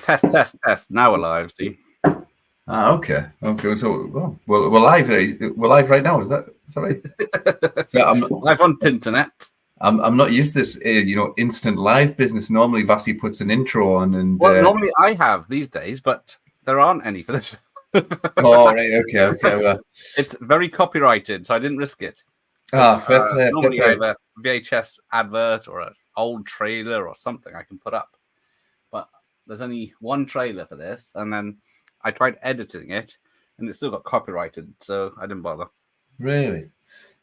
Test, test, test. Now we're live, see? Okay. So, well, we're live. We're live right now. Is that right? So live on Tinternet. I'm not used to this, instant live business. Normally, Vasi puts an intro on, and normally I have these days, but there aren't any for this. Oh, right. Okay. Well, it's very copyrighted, so I didn't risk it. Fair play. Normally, I have a VHS advert or an old trailer or something I can put up, but there's only one trailer for this, and then I tried editing it, and it still got copyrighted, so I didn't bother. Really?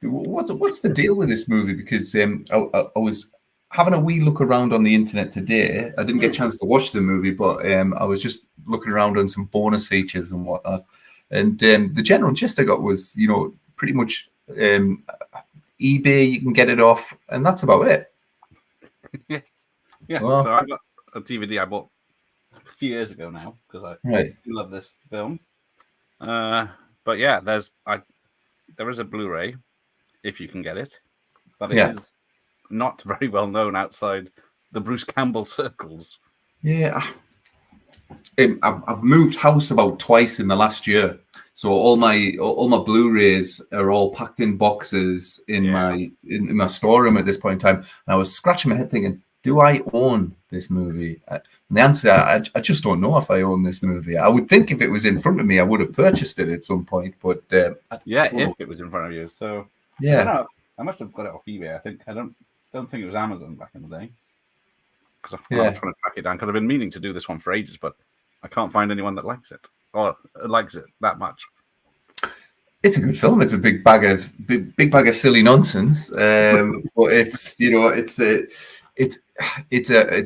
What's the deal with this movie? Because I was having a wee look around on the internet today. I didn't get a chance to watch the movie, but I was just looking around on some bonus features and whatnot. And the general gist I got was, pretty much eBay, you can get it off, and that's about it. Yes. Yeah. Well, so I got a DVD I bought a few years ago now because I love this film. But yeah, there is a Blu-ray if you can get it, but it is not very well known outside the Bruce Campbell circles. Yeah, I've moved house about twice in the last year, so all my Blu-rays are all packed in boxes in my storeroom at this point in time. And I was scratching my head thinking, do I own this movie? And the answer, I just don't know if I own this movie. I would think if it was in front of me, I would have purchased it at some point. But if it was in front of you, so yeah, I must have got it off eBay. I don't think it was Amazon back in the day because I'm trying to track it down. Because I've been meaning to do this one for ages, but I can't find anyone that likes it or likes it that much. It's a good film. It's a big bag of silly nonsense, but it's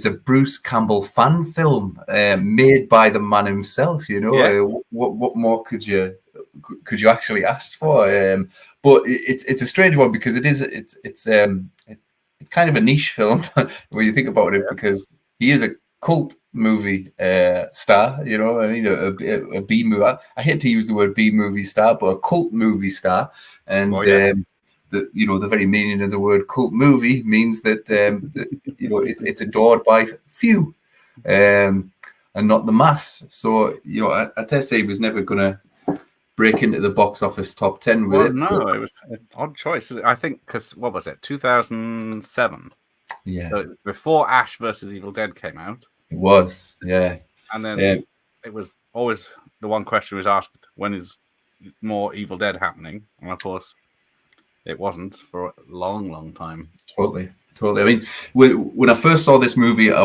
a Bruce Campbell fan film made by the man himself. What more could you actually ask for? But it's a strange one because it's kind of a niche film when you think about it, because he is a cult movie star. I mean, a B movie. I hate to use the word B movie star, but a cult movie star. And the very meaning of the word cult movie means that it's adored by few, and not the mass. So I dare say he was never going to break into the box office top 10 with it. No, it was an odd choice. I think because what was it, 2007? Yeah, so before Ash versus Evil Dead came out. It was, yeah. And then it was always the one question was asked: when is more Evil Dead happening? And of course, it wasn't for a long, long time. Totally. I mean, when I first saw this movie, I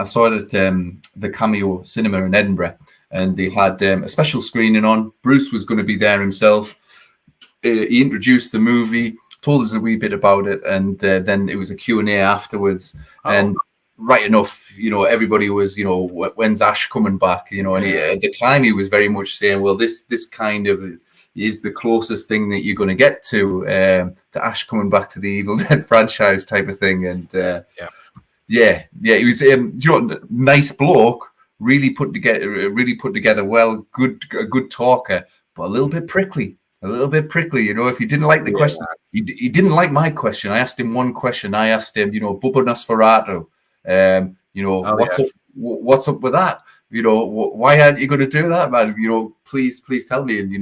saw it at the Cameo Cinema in Edinburgh, and they had a special screening on. Bruce was going to be there himself. He introduced the movie, told us a wee bit about it, and then it was a Q&A afterwards. And right enough, everybody was, when's Ash coming back? And at the time he was very much saying, well, this kind of is the closest thing that you're going to get to Ash coming back to the Evil Dead franchise type of thing. And he was nice bloke, really put together well, a good talker, but a little bit prickly. If he didn't like the question, he didn't like my question. I asked him one question. I asked him, Bubba Nosferatu, what's up with that? Why aren't you going to do that, man? Please tell me. And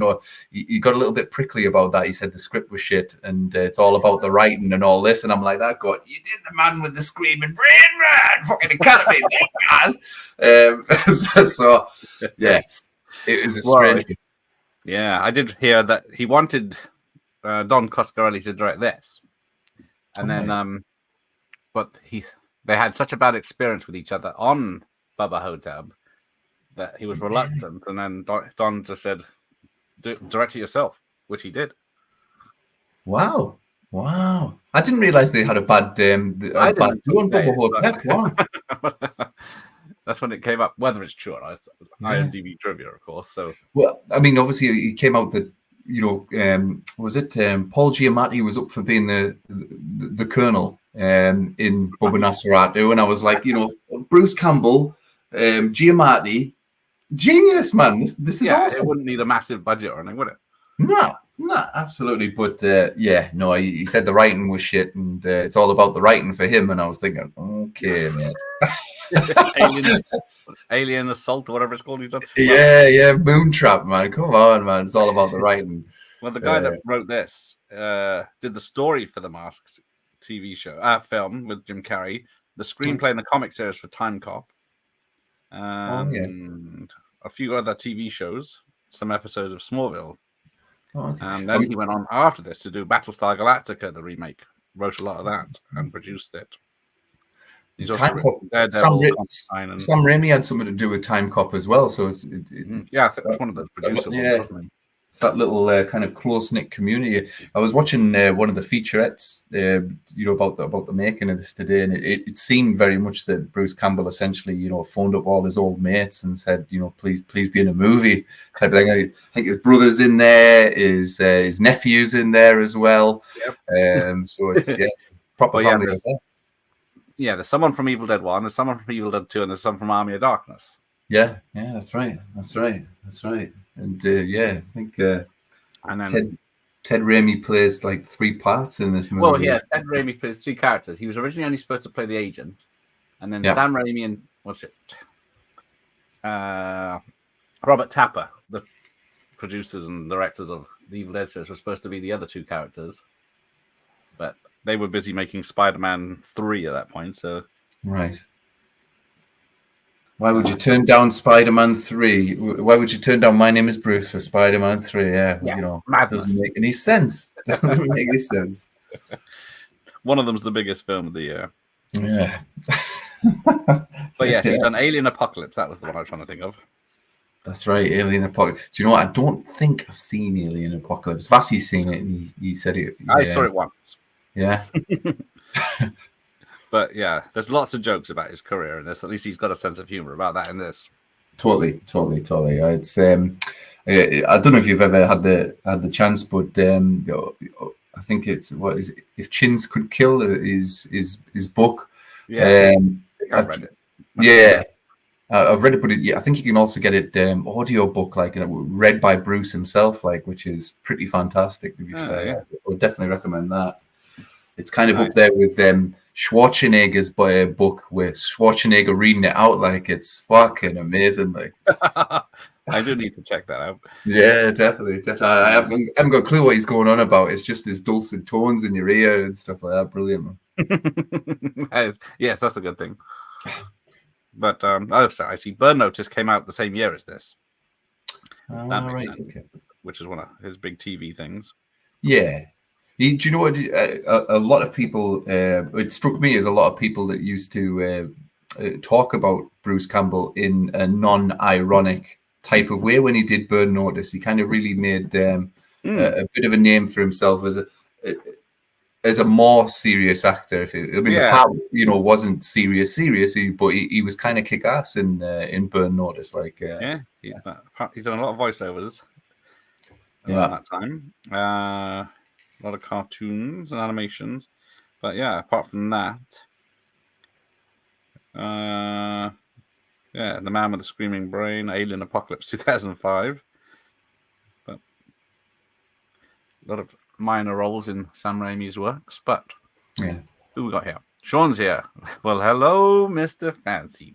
he got a little bit prickly about that. He said the script was shit and it's all about the writing and all this. And I'm like, that God, you did the man with the screaming brain rat, fucking Academy, so yeah, it was a strange. Yeah, I did hear that he wanted Don Coscarelli to direct this, and then but they had such a bad experience with each other on Bubba Ho-Tep that he was reluctant, and then Don just said, direct it yourself, which he did. Wow. I didn't realize they had a bad on Bubba Ho-Tep. Wow. That's when it came up, whether it's true or not. IMDb trivia, of course. So, well, I mean, obviously, he came out that was it Paul Giamatti was up for being the colonel in Bubba Nosferatu, and I was like, Bruce Campbell, Giamatti, genius, man. This is awesome. It wouldn't need a massive budget or anything, would it? No, No, absolutely. But he said the writing was shit, and it's all about the writing for him. And I was thinking, okay, man. Alien Assault or whatever it's called. He's done. Yeah, Moontrap, man. Come on, man. It's all about the writing. Well, the guy that wrote this did the story for the Masked TV show, film with Jim Carrey, the screenplay and the comic series for Time Cop, and a few other TV shows, some episodes of Smallville. And then he went on after this to do Battlestar Galactica, the remake. Wrote a lot of that and produced it. He's also Sam Raimi had something to do with Time Cop as well. So it's one of the producers, wasn't he? It's that little kind of close-knit community. I was watching one of the featurettes, about the making of this today, and it seemed very much that Bruce Campbell essentially, phoned up all his old mates and said, please be in a movie type of thing. I think his brother's in there, his nephew's in there as well. Yep. So it's proper family. There's someone from Evil Dead 1, there's someone from Evil Dead 2, and there's someone from Army of Darkness. Yeah, that's right. And I think and then Ted Raimi plays like 3 parts in this movie. Well, Ted Raimi plays 3 characters. He was originally only supposed to play the agent, and then Sam Raimi and Robert Tapper, the producers and directors of the Evil Dead series, were supposed to be the other 2 characters, but they were busy making Spider-Man 3 at that point. So right. Why would you turn down Spider-Man 3? Why would you turn down My Name is Bruce for Spider-Man 3? That doesn't make any sense. Doesn't make any sense. One of them's the biggest film of the year. Yeah. But yes, he's done Alien Apocalypse. That was the one I was trying to think of. That's right, Alien Apocalypse. Do you know what? I don't think I've seen Alien Apocalypse. Vassie's seen it, and he said it. I saw it once. Yeah. But there's lots of jokes about his career in this. At least he's got a sense of humor about that in this. Totally. It's I don't know if you've ever had the chance, but I think it's If Chins Could Kill is book. Yeah, I've read it. Yeah, I've read it, but I think you can also get it audio book, like read by Bruce himself, which is pretty fantastic. To be fair, I would definitely recommend that. It's kind of up there with Schwarzenegger's book, with Schwarzenegger reading it out like it's fucking amazing. I do need to check that out. Yeah, definitely. I haven't got a clue what he's going on about. It's just his dulcet tones in your ear and stuff like that. Brilliant, man. Yes, that's a good thing. But I see Burn Notice came out the same year as this. That makes sense. Okay. Which is one of his big TV things. Yeah. Do you know what? A lot of people, it struck me as a lot of people that used to talk about Bruce Campbell in a non-ironic type of way when he did Burn Notice. He kind of really made a bit of a name for himself as a more serious actor. The part wasn't serious, but he was kind of kick-ass in Burn Notice. He's done a lot of voiceovers around that time. A lot of cartoons and animations, but apart from that, The Man with the Screaming Brain, Alien Apocalypse 2005, but a lot of minor roles in Sam Raimi's works. But who we got here? Sean's here. Well, hello, Mr. Fancy.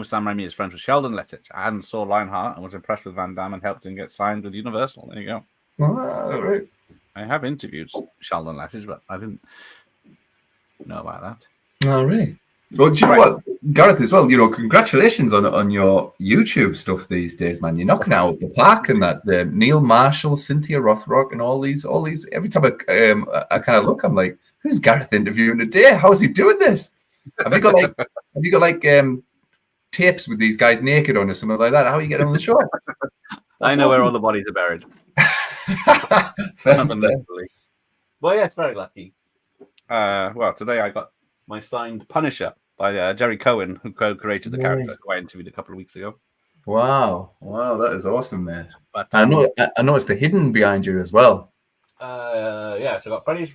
Sam Raimi is friends with Sheldon Lettich and saw Lionheart and was impressed with Van Damme and helped him get signed with Universal. There you go. Right. I have interviewed Sheldon Lettich, but I didn't know about that. Oh, really? Well, do you know what, Gareth, as well? Congratulations on your YouTube stuff these days, man. You're knocking it out of the park, and that Neil Marshall, Cynthia Rothrock, and all these. Every time I kind of look, I'm like, who's Gareth interviewing today? How is he doing this? Have you got tapes with these guys naked on or something like that? How are you getting on the show? I know where all the bodies are buried. Well, it's very lucky. Today I got my signed Punisher by Jerry Cohen, who co-created the character who I interviewed a couple of weeks ago. Wow, that is awesome, man. But I noticed the Hidden behind you as well. So I got Freddy's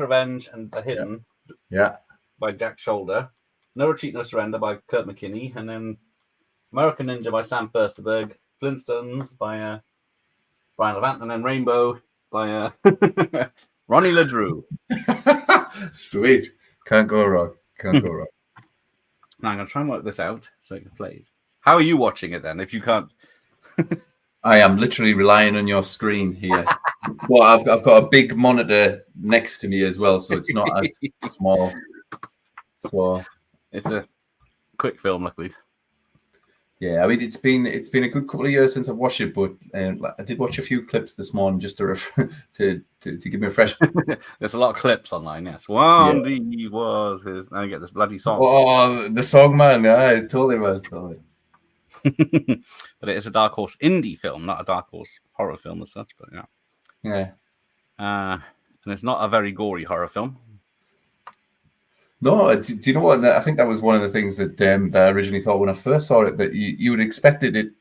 Revenge and The Hidden. Yeah. By Jack Shoulder. No Retreat, No Surrender by Kurt McKinney, and then American Ninja by Sam Furstenberg, Flintstones by Brian Levant, and then Rainbow by Ronnie LaDrew. Sweet. Can't go wrong. Can't go wrong. Now I'm going to try and work this out so it can play it. How are you watching it then, if you can't? I am literally relying on your screen here. Well, I've got a big monitor next to me as well, so it's not as small. So it's a quick film, luckily. Yeah, I mean it's been a good couple of years since I've watched it, but I did watch a few clips this morning just to give me a fresh. There's a lot of clips online. Yes, one D was his. Now you get this bloody song. Oh, the song, man! Yeah, totally, man, totally. But it is a Dark Horse indie film, not a Dark Horse horror film as such. But yeah. And it's not a very gory horror film. No, do you know what? I think that was one of the things that I originally thought when I first saw it, that you would expected it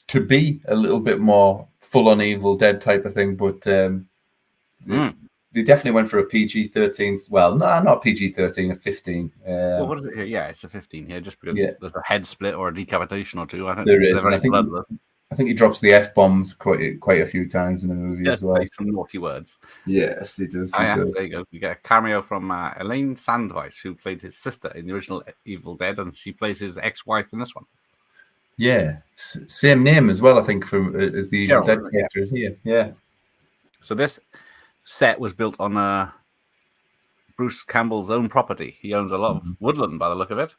to be a little bit more full-on Evil Dead type of thing, but they definitely went for a PG-13. Well, no, not PG-13, a 15. Well, what is it here? Yeah, it's a 15 here, just because there's a head split or a decapitation or two. I don't there is. They're very bloodless. I think he drops the F-bombs quite a few times in the movie as well. Say some naughty words. Yes, he does. There you go. We get a cameo from Elaine Sandweiss, who played his sister in the original Evil Dead, and she plays his ex-wife in this one. Yeah, same name as well, I think, as the Evil Dead character here. Yeah. So this set was built on Bruce Campbell's own property. He owns a lot of woodland, by the look of it.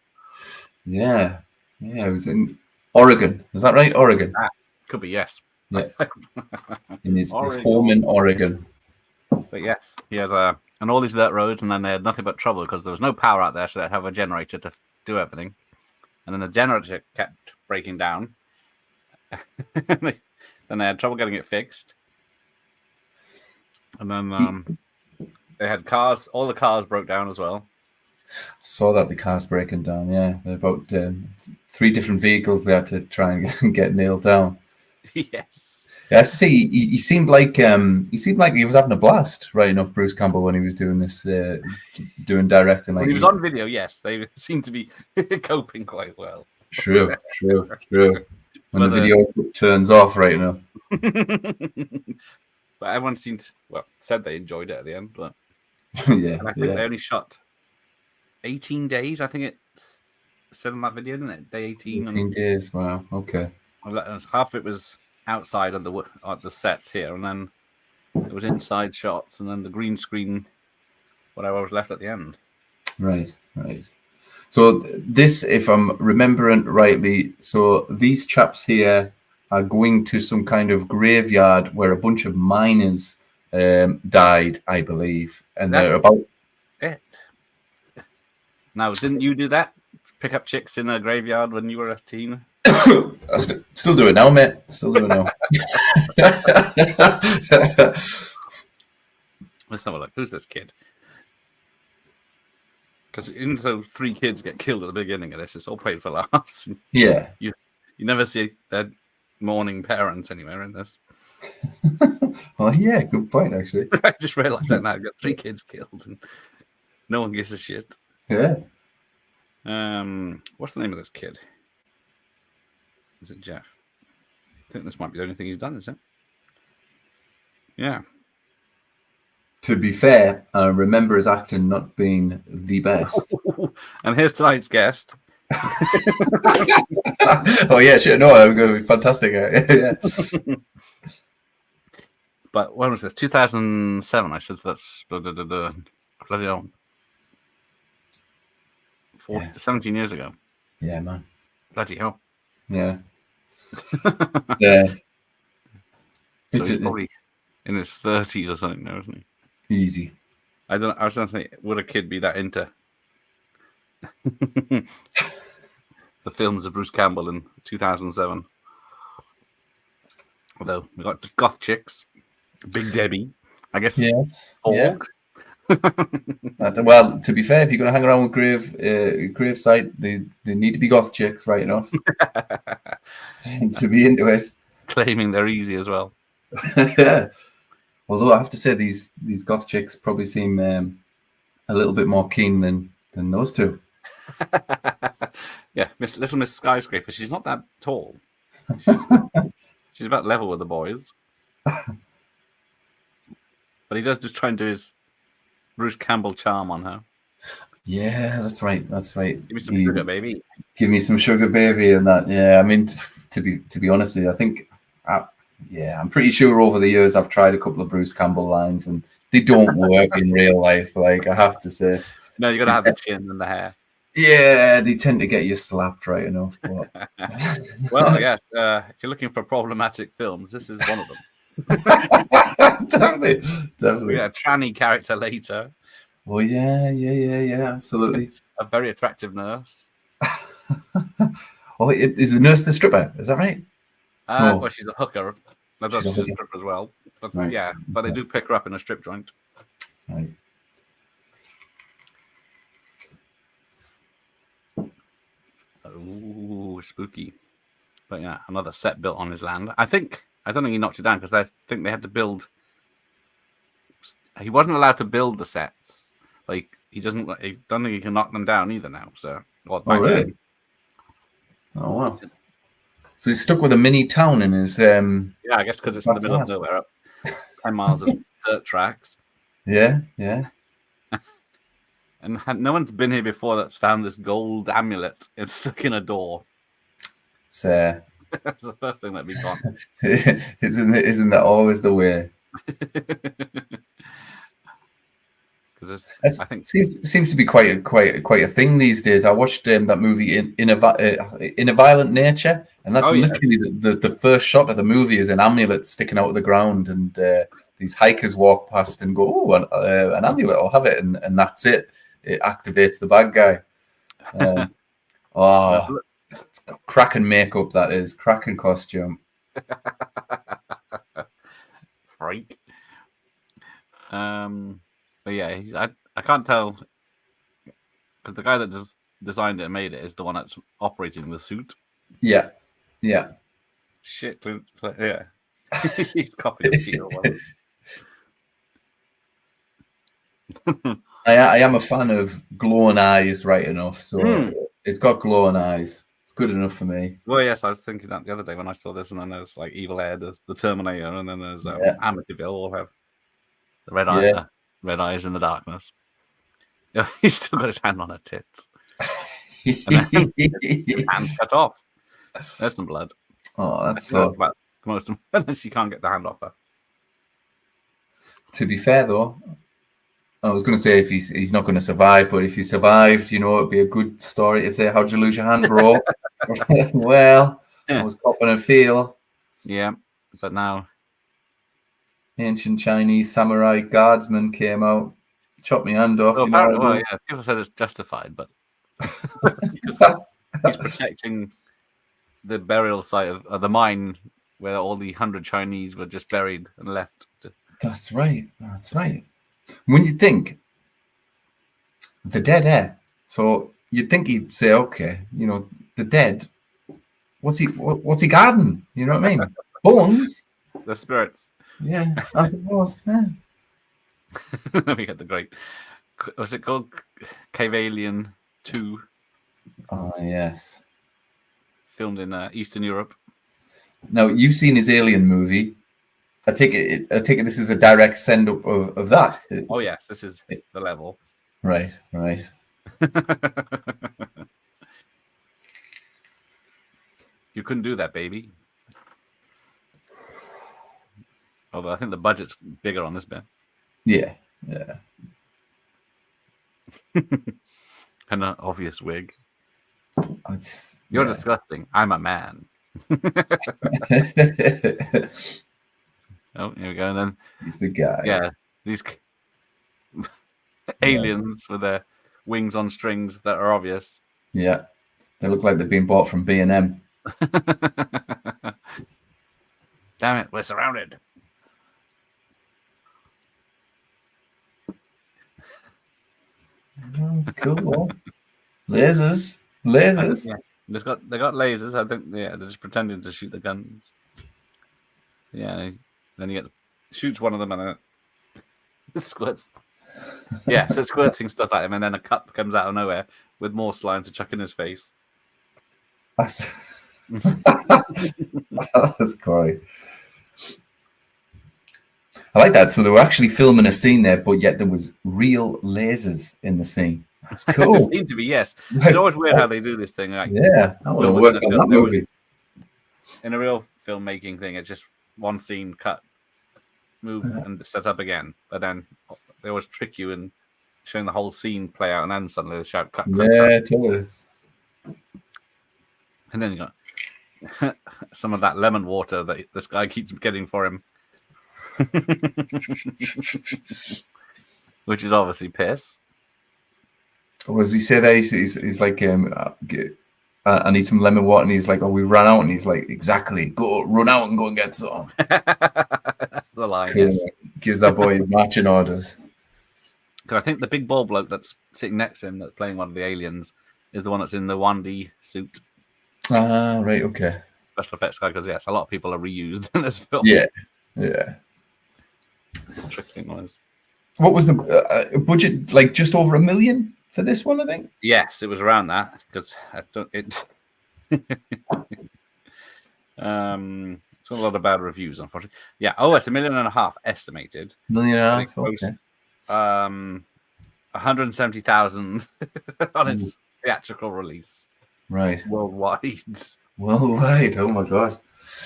Yeah. It was in Oregon. Is that right? Oregon. Could be, yes. Yeah. In his home in Oregon. But yes, he has and all these dirt roads, and then they had nothing but trouble because there was no power out there, so they'd have a generator to do everything. And then the generator kept breaking down. Then they had trouble getting it fixed. And then they had cars. All the cars broke down as well. Saw that the car's breaking down. Yeah, there are about 3 different vehicles there to try and get nailed down. Yes. Yeah, I have to say he seemed like he was having a blast writing off Bruce Campbell when he was doing this, doing directing. Like when he was on video, yes, they seemed to be coping quite well. True. When the video turns off, right now. But everyone said they enjoyed it at the end, but yeah, I think they only shot 18 days. I think it said on that video, didn't it? Day 18. 18 days. Wow. Okay. Half of it was outside of the sets here, and then it was inside shots, and then the green screen, whatever was left at the end. Right. So this, if I'm remembering rightly, so these chaps here are going to some kind of graveyard where a bunch of miners died, I believe, and they're about it. Now, didn't you do that? Pick up chicks in a graveyard when you were a teen? I still do it now, mate. Still do it now. Let's have a look. Who's this kid? Because so 3 kids get killed at the beginning of this. It's all played for laughs. Yeah. You never see their mourning parents anywhere in this. Oh, yeah. Good point, actually. I just realised that now. I've got 3 kids killed and no one gives a shit. Yeah. What's the name of this kid? Is it Jeff? I think this might be the only thing he's done, is it? Yeah. To be fair, I remember his acting not being the best. And here's tonight's guest. Oh yeah, sure. No, I'm going to be fantastic. Yeah. But when was this? 2007. I said that's bloody hell. 17 years ago. Yeah, man. Bloody hell. Yeah. Yeah. So he's probably in his 30s or something now, isn't he? Easy. I was going to say, would a kid be that into the films of Bruce Campbell in 2007? Although we got goth chicks, Big Debbie, I guess. Yes. Yeah. Well, to be fair, if you're going to hang around with gravesite, they need to be goth chicks, right enough, to be into it. Claiming they're easy as well. Yeah. Although I have to say, these goth chicks probably seem a little bit more keen than those two. Yeah, Little Miss Skyscraper. She's not that tall. She's about level with the boys. But he does just try and do his Bruce Campbell charm on her. Yeah, that's right. That's right. Give me some sugar, baby. Give me some sugar, baby, and that. Yeah, I mean, to be honest with you, I think, I'm pretty sure over the years I've tried a couple of Bruce Campbell lines, and they don't work in real life. Like, I have to say. No, you got to have the chin and the hair. Yeah, they tend to get you slapped right enough. But... well, yes. If you're looking for problematic films, this is one of them. Definitely. We get a tranny character later. Well, yeah, absolutely. A very attractive nurse. Well, is the nurse the stripper? Is that right? No. Well, she's a hooker. She's a stripper as well. But, right. Yeah, but they do pick her up in a strip joint. Right. Ooh, spooky. But yeah, another set built on his land. I don't think he knocked it down because I think they had to build. He wasn't allowed to build the sets. Like I don't think he can knock them down either now. So, really? Then. Oh wow! So he's stuck with a mini town in his. Yeah, I guess because it's in the middle of nowhere, up 10 miles of dirt tracks. Yeah. And no one's been here before that's found this gold amulet. It's stuck in a door. It's that's the first thing that'd be gone. Isn't that always the way? Because I think seems to be quite a thing these days. I watched that movie in a Violent Nature, and that's literally the first shot of the movie is an amulet sticking out of the ground, and these hikers walk past and go, "Oh, an amulet! I'll have it," and that's it. It activates the bad guy. It's cracking makeup. That is cracking costume. Freak. But yeah, I can't tell because the guy that just designed it and made it is the one that's operating the suit. Yeah. Shit. Yeah. He's copied the Peter one. I am a fan of glowing eyes, right enough. So it's got glowing eyes. It's good enough for me. Well, yes, I was thinking that the other day when I saw this, and then there's like Evil Ed, there's the Terminator, and then there's Amityville. All have the red eyes in the darkness. Yeah, he's still got his hand on her tits. And then his hand cut off. There's some blood. Oh, that's so. Most of them, and then she can't get the hand off her. To be fair, though, I was going to say if he's not going to survive, but if he survived, it'd be a good story to say, "How'd you lose your hand, bro?" Well, I was copping a feel. Yeah, but now ancient Chinese samurai guardsman came out, chopped my hand off. People said it's justified, but he's protecting the burial site of the mine where all the 100 Chinese were just buried and left. That's right. When you think the dead air, so you'd think he'd say, okay, the dead. What's he guarding? You know what I mean? Bones. The spirits. Yeah, I suppose. Yeah. We get the great. What's it called? Cave Alien 2. Oh yes. Filmed in Eastern Europe. Now you've seen his Alien movie. I take it this is a direct send up of that. Oh yes, this is the level. Right. You couldn't do that, baby. Although I think the budget's bigger on this bit. Yeah. And an obvious wig. You're disgusting. I'm a man. Oh, here we go. And then he's the guy. Yeah, these aliens with their wings on strings that are obvious. Yeah, they look like they've been bought from B&M. Damn it, we're surrounded. That's cool. Lasers. Yeah. They got lasers. I think they're just pretending to shoot the guns. Yeah, then he shoots one of them and it squirts. Yeah, so squirting stuff at him, and then a cup comes out of nowhere with more slime to chuck in his face. That's great. I like that. So they were actually filming a scene there, but yet there was real lasers in the scene. That's cool. It seemed to be, yes. It's always weird how they do this thing. Like, yeah, I want to work on that movie. In a real filmmaking thing, it's just one scene, cut, move, and set up again. But then they always trick you in showing the whole scene play out, and then suddenly they shout, cut, yeah, cut. Totally. And then you got some of that lemon water that this guy keeps getting for him. Which is obviously piss. What does he say there? He's like, I need some lemon water, and he's like, oh, we ran out, and he's like, exactly, run out and go and get some. That's the line. Cool. Yes. Gives that boy his marching orders. Because I think the big bald bloke that's sitting next to him, that's playing one of the aliens, is the one that's in the 1D suit. Ah, right, okay. Special effects guy, because yes, a lot of people are reused in this film. Yeah. Trickling was. What was the budget? Like just over $1 million for this one, I think. Yes, it was around that because it's got a lot of bad reviews, unfortunately. Yeah. Oh, it's $1.5 million estimated. $1.5 million. Okay. 170,000 on its theatrical release. Right. Worldwide. Oh my god.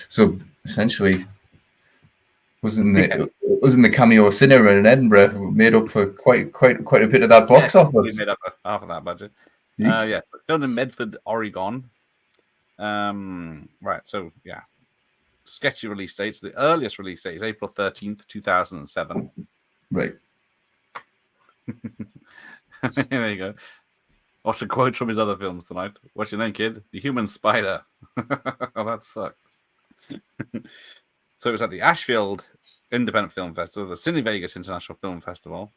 So essentially, wasn't the Cameo cinema in Edinburgh made up for quite a bit of that box office? We made up half of that budget. Filmed in Medford, Oregon. Right. So yeah, sketchy release dates. The earliest release date is April 13th, 2007. Right. There you go. What's the quote from his other films tonight? What's your name, kid? The Human Spider. Oh, that sucks. So it was at the Ashfield Independent Film Festival, the Cine Vegas International Film Festival,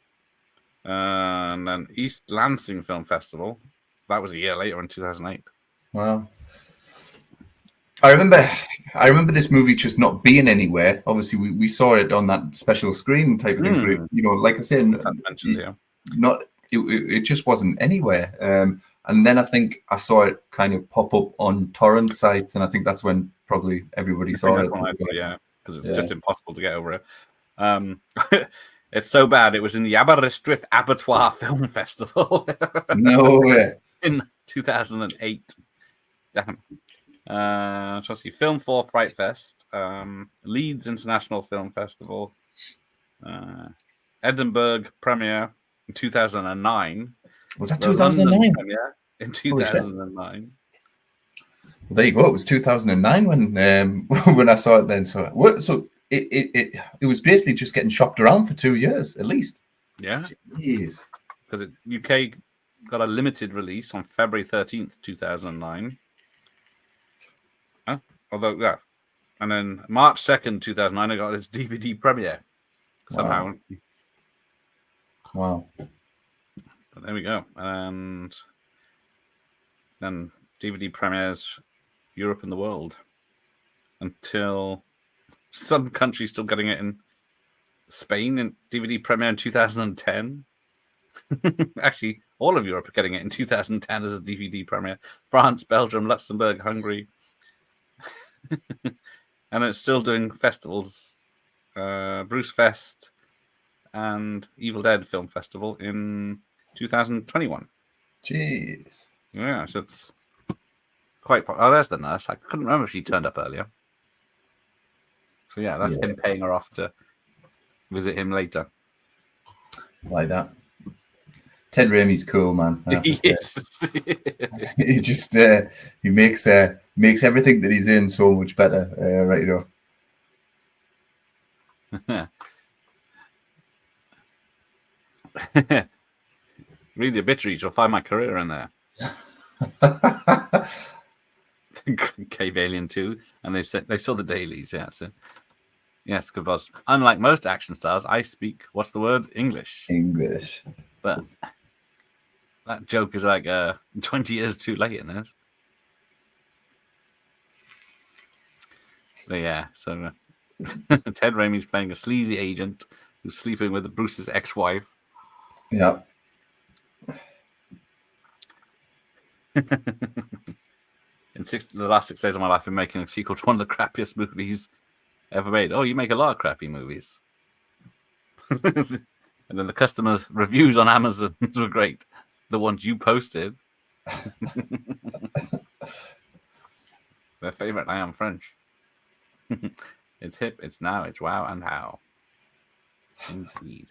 and then East Lansing Film Festival. That was a year later in 2008. Wow. I remember this movie just not being anywhere. Obviously, we saw it on that special screen type of thing. You know, like I said, it just wasn't anywhere. And then I think I saw it kind of pop up on torrent sites, and I think that's when probably everybody saw it. Yeah, because it's just impossible to get over it. It's so bad. It was in the Aberystwyth Abattoir Film Festival. No way. In 2008. Damn. Trusty Film 4 Fright Fest, Leeds International Film Festival, Edinburgh premiere in 2009. Was that 2009? Premiere in 2009. Well, there you go. It was 2009 when I saw it then. So it was basically just getting shopped around for 2 years at least. Yeah. Jeez. Because UK got a limited release on February 13th, 2009. Although, yeah. And then March 2nd, 2009, I got its DVD premiere. Somehow. Wow. But there we go. And then DVD premieres Europe and the world until some countries still getting it in Spain and DVD premiere in 2010. Actually, all of Europe are getting it in 2010 as a DVD premiere. France, Belgium, Luxembourg, Hungary. And it's still doing festivals. Bruce Fest and Evil Dead Film Festival in 2021. Jeez. Yeah, so it's quite... Oh, there's the nurse. I couldn't remember if she turned up earlier. So yeah, that's him paying her off to visit him later. Like that. Ted Raimi's cool, man. Yes. He just he makes everything that he's in so much better. Right off. Read the obituaries, you'll find my career in there. Cave Alien 2, and they saw the dailies. Yeah, so yes, because unlike most action stars, I speak English. But that joke is like 20 years too late in this. But yeah, so Ted Raimi's playing a sleazy agent who's sleeping with Bruce's ex-wife. Yeah. In the last 6 days of my life, I'm making a sequel to one of the crappiest movies ever made. Oh, you make a lot of crappy movies. And then the customers' reviews on Amazon were great. The ones you posted. Their favorite, I am French. It's hip, it's now, it's wow, and how. Indeed.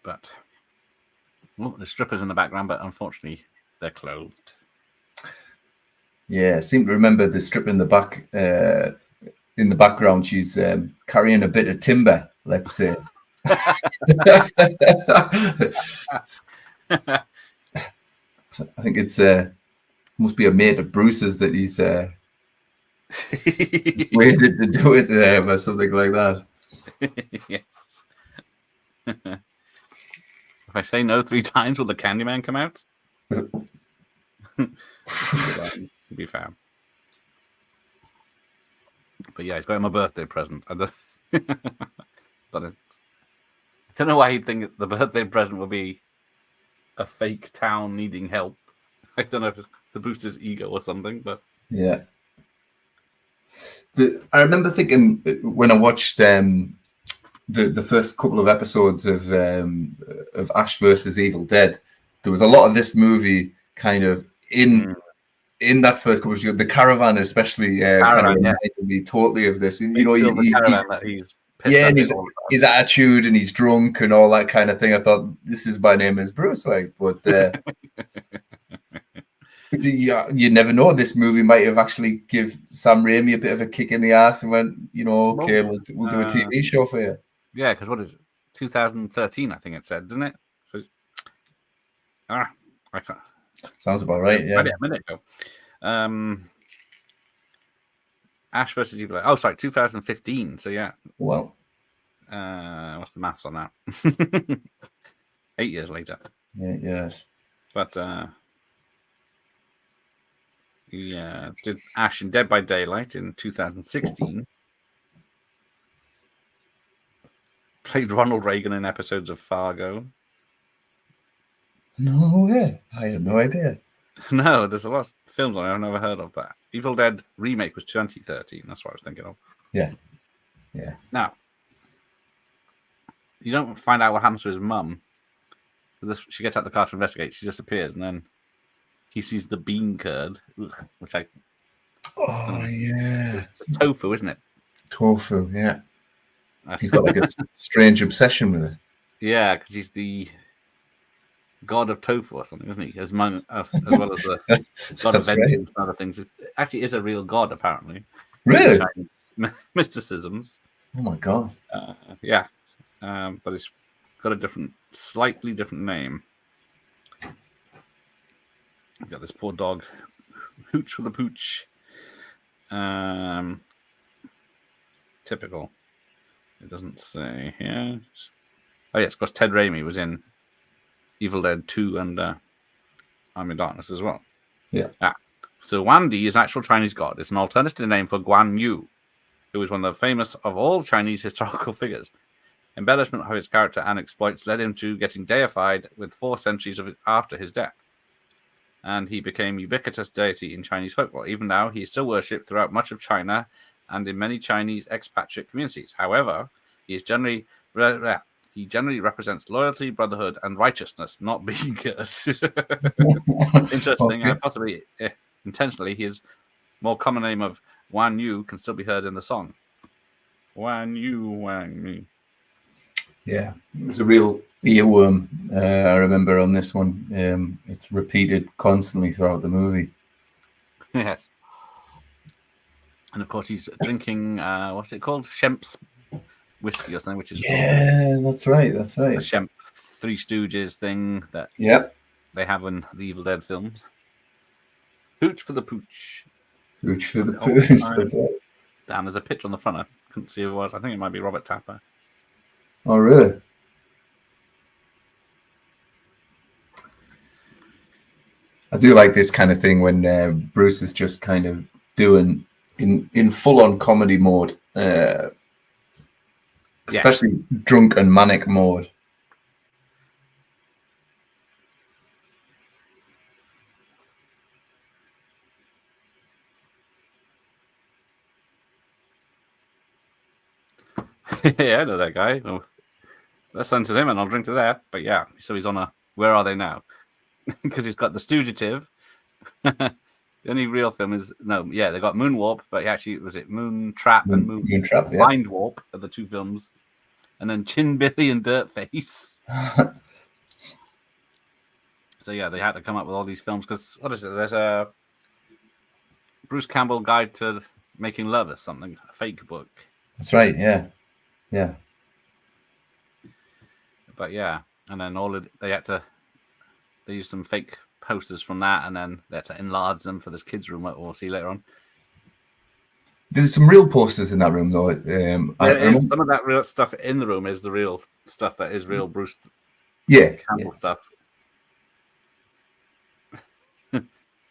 But well, the strippers in the background, but unfortunately they're clothed. Yeah, I seem to remember the stripper in the back. In the background, she's carrying a bit of timber. Let's say. I think it's must be a mate of Bruce's that he's waited to do it or something like that. Yes. If I say no 3 times, will the Candyman come out? Be fair. But yeah, he's got him a birthday present. But I don't know why he'd think the birthday present would be a fake town needing help. I don't know if it's to boost his ego or something, but yeah. I remember thinking when I watched the first couple of episodes of Ash versus Evil Dead, there was a lot of this movie kind of in that first couple of years. The caravan, especially, kind of reminded me totally of this. And, you know, and his attitude and he's drunk and all that kind of thing. I thought, this is my name is Bruce, like, but you never know. This movie might have actually give Sam Raimi a bit of a kick in the ass and went, you know, okay, we'll do a TV show for you. Yeah, because what is it? 2013, I think it said, didn't it? So, I can't. Sounds about right. Yeah, a minute ago. Ash versus Evil Dead. Oh, sorry, 2015. So yeah. Well, what's the maths on that? 8 years later. Yeah. Yes. But yeah, did Ash in Dead by Daylight in 2016. Played Ronald Reagan in episodes of Fargo. No way. I had no idea. No, there's a lot of films I've never heard of, but Evil Dead remake was 2013. That's what I was thinking of. Yeah. Now, you don't find out what happens to his mum. She gets out the car to investigate. She disappears, and then he sees the bean curd, which I... Oh, yeah. It's a tofu, isn't it? Tofu, yeah. He's got like a strange obsession with it. Yeah, because he's the god of tofu or something, isn't he? As well as the god of vengeance and other things. It actually is a real god, apparently. Really? Mysticisms. Oh my god. Yeah. But it's got a slightly different name. We've got this poor dog, Hooch for the Pooch. Typical. It doesn't say here. Oh, yes, because Ted Raimi was in Evil Dead 2 and Army of Darkness as well. Yeah. So Wan Di is an actual Chinese god. It's an alternative name for Guan Yu, who is one of the famous of all Chinese historical figures. Embellishment of his character and exploits led him to getting deified with 4 centuries after his death. And he became ubiquitous deity in Chinese folklore. Even now, he is still worshipped throughout much of China and in many Chinese expatriate communities. However, he generally represents loyalty, brotherhood, and righteousness, not being good. Interesting. Okay. Possibly intentionally, his more common name of Wan Yu can still be heard in the song. Wan Yu, Wan Yu. Yeah, it's a real earworm. I remember on this one. It's repeated constantly throughout the movie. Yes. And of course, he's drinking, what's it called? Shemp's whiskey or something, which is... Yeah, that's right. The Shemp Three Stooges thing that they have in the Evil Dead films. Hooch for the Pooch. Hooch for the Pooch. That's right. Damn, there's a picture on the front. I couldn't see who it was. I think it might be Robert Tapper. Oh, really? I do like this kind of thing when Bruce is just kind of doing in full on comedy mode, especially drunk and manic mode. Yeah, I know that guy. Oh, that sounds to him, and I'll drink to that. But yeah, so he's on a. Where are they now? Because he's got the Stoogative. The only real film is they got Moonwarp, but actually was it Moon Trap and Moon Trap, Mind Warp are the two films, and then Chin Billy and Dirtface. So yeah, they had to come up with all these films because what is it? There's a Bruce Campbell Guide to Making Love or something, a fake book. That's right. Yeah. But yeah, and then they used some fake posters from that, and then they had to enlarge them for this kids' room. We'll see later on. There's some real posters in that room, though. Some of that real stuff in the room is the real stuff that is real Bruce Campbell stuff.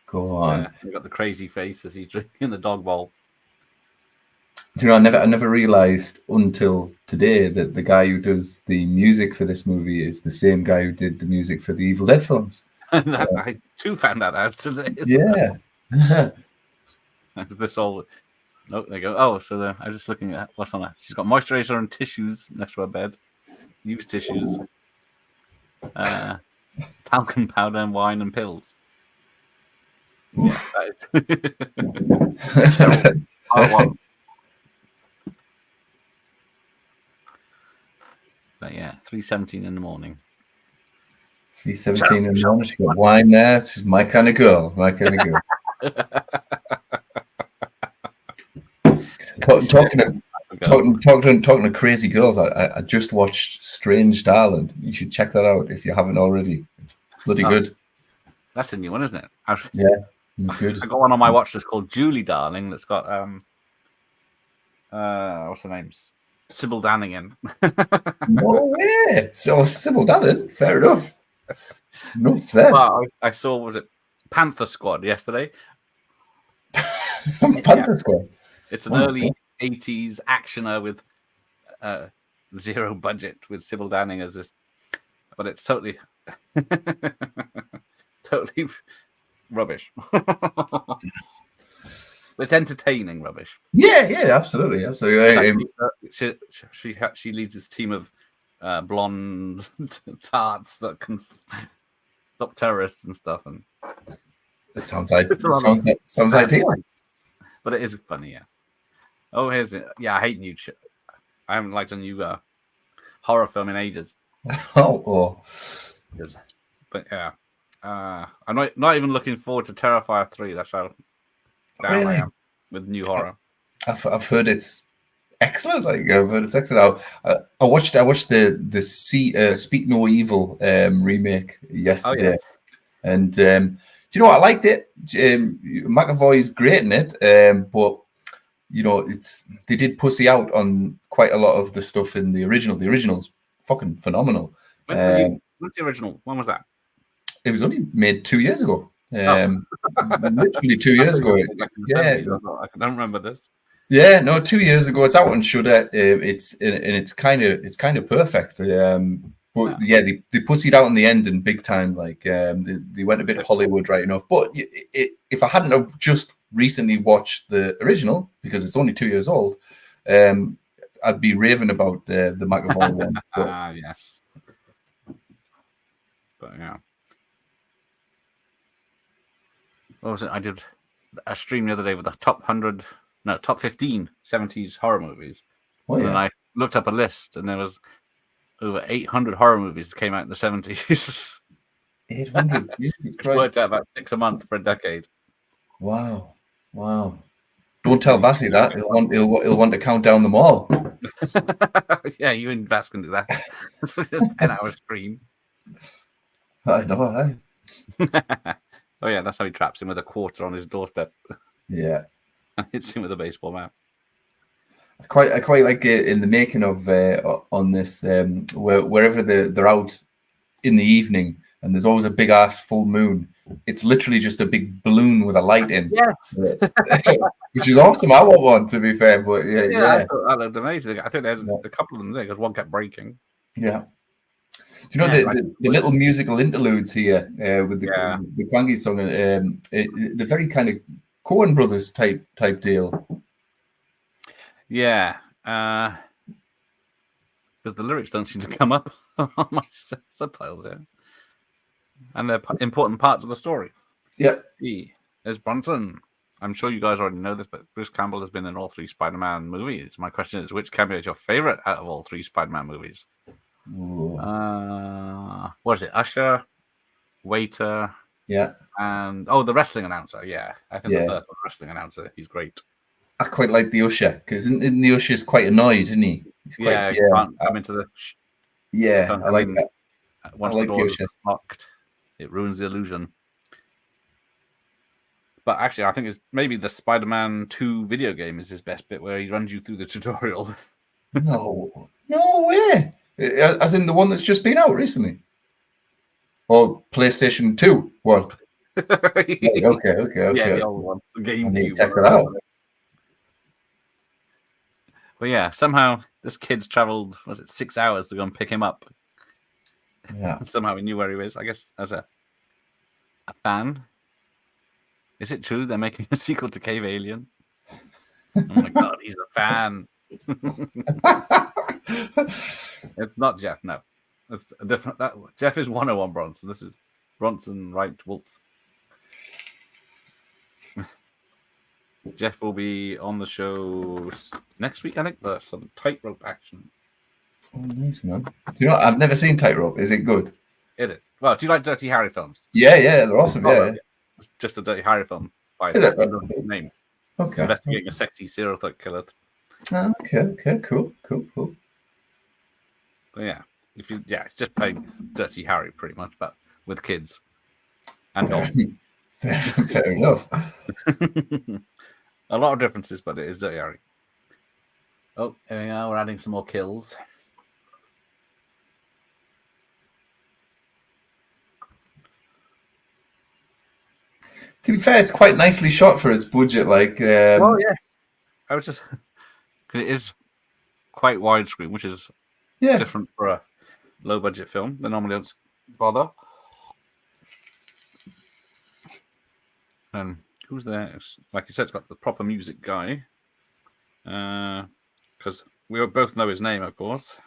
Go on. Yeah, you got the crazy face as he's drinking the dog bowl. Do you know, I never realized until today that the guy who does the music for this movie is the same guy who did the music for the Evil Dead films. I too found that out today. Yeah. This all. Oh, there you go. Oh, so I'm just looking at what's on that. She's got moisturizer and tissues next to her bed. Used tissues. Talcum powder and wine and pills. Yeah, that is. Part one. But yeah, 3:17 in the morning. 3:17 in the morning. She got wine there. She's my kind of girl. Talking to crazy girls. I just watched Strange Darling. You should check that out if you haven't already. It's bloody good. That's a new one, isn't it? Yeah, it's good. I got one on my watch list called Julie Darling. That's got what's her name? Sybil Danning in. No way. So Sybil Danning. Fair enough. Enough said. Well, I saw was it Panther Squad yesterday. Panther Squad. It's an early 80s actioner with zero budget with Sybil Danning as this, but it's totally rubbish. It's entertaining rubbish. Yeah, absolutely. She leads this team of blonde tarts that can stop terrorists and stuff. And it sounds like ideal. But it is funny, yeah. Oh, here's it. Yeah, I hate new shit. I haven't liked a new horror film in ages. But yeah, I'm not even looking forward to Terrifier 3. That's how down I am with new horror. I've heard it's excellent. I've heard it's excellent. I watched the Speak No Evil remake yesterday, and do you know what? I liked it. McAvoy's great in it, but you know they did pussy out on quite a lot of the stuff in the original. The original's fucking phenomenal. When's the original? When was that? It was only made 2 years ago. Literally 2 years ago. I don't remember this. Yeah, no, 2 years ago. It's out on Shudder. It's kind of perfect. But yeah, they pussied out in the end in big time. Like they went a bit Hollywood, right enough. But if I hadn't have just recently watched the original because it's only 2 years old, I'd be raving about the McAvoy one. Yes. But yeah. What was it? I did a stream the other day with the top 15 70s horror movies. Oh, yeah. And I looked up a list and there was over 800 horror movies that came out in the 70s. 800? Jesus Christ. Worked out about 6 a month for a decade. Wow. Don't tell Vassy that. He'll want to count down them all. Yeah, you and Vass can do that. It's a 10-hour stream. I know, Oh yeah, that's how he traps him with a quarter on his doorstep. Yeah. Hits him with a baseball bat. I quite like it in the making of on this wherever they're out in the evening and there's always a big ass full moon. It's literally just a big balloon with a light in. Yes. Which is awesome. I want one, to be fair, but yeah. I thought that looked amazing. I think there's a couple of them there because one kept breaking. Yeah. Do you know the little musical interludes here with the Kwangi song? The very kind of Coen Brothers type deal. Yeah, because the lyrics don't seem to come up on my subtitles here, and they're important parts of the story. Yeah. There's Bronson. I'm sure you guys already know this, but Bruce Campbell has been in all 3 Spider-Man movies. My question is, which cameo is your favorite out of all 3 Spider-Man movies? What is it? Usher, Waiter, and the wrestling announcer. Yeah, I think the third one, wrestling announcer. He's great. I quite like the Usher because in the Usher's quite annoyed, isn't he? He's quite, can't come into the. I like that. Once the door is locked, it ruins the illusion. But actually, I think it's maybe the Spider-Man 2 video game is his best bit, where he runs you through the tutorial. No way. As in the one that's just been out recently, or PlayStation 2 one. Okay. Yeah, the old one, the GameCube. I need to check it out. But yeah, somehow this kid's traveled, 6 hours to go and pick him up. Yeah. Somehow he knew where he was. I guess as a fan. Is it true they're making a sequel to Cave Alien? Oh my god, he's a fan. It's not Jeff, no. It's a different. Jeff is 101 Bronson. This is Bronson Wright Wolf. Jeff will be on the show next week, I think. There's some tightrope action. Oh, nice, man. Do you know what? I've never seen Tightrope. Is it good? It is. Well, do you like Dirty Harry films? Yeah, they're awesome. Yeah. It's just a Dirty Harry film by name. Okay. Investigating a sexy serial killer. Okay, cool. But yeah, it's just playing Dirty Harry pretty much, but with kids and dogs. Fair enough. A lot of differences, but it is Dirty Harry. Oh, here we are. We're adding some more kills. To be fair, it's quite nicely shot for its budget. Well, yes. I was just because it is quite widescreen, which is different for a low-budget film. They normally don't bother. And who's there? Like you said, it's got the proper music guy. Because we both know his name, of course.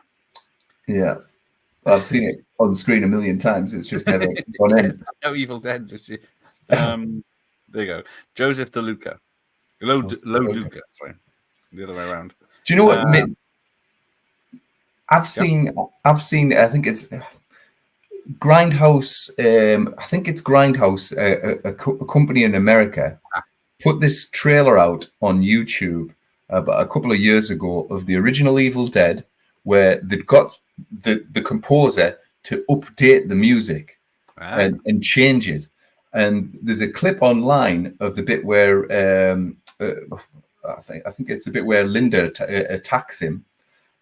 Yes. I've seen it on screen a million times. It's just never gone in. No Evil Dead, actually. There you go. Joseph DeLuca. Duca, sorry. The other way around. Do you know what? I've seen, I think it's Grindhouse. I think it's Grindhouse, a company in America, put this trailer out on YouTube about a couple of years ago of the original Evil Dead, where they'd got the composer to update the music and change it. And there's a clip online of the bit where I think it's the bit where Linda attacks him,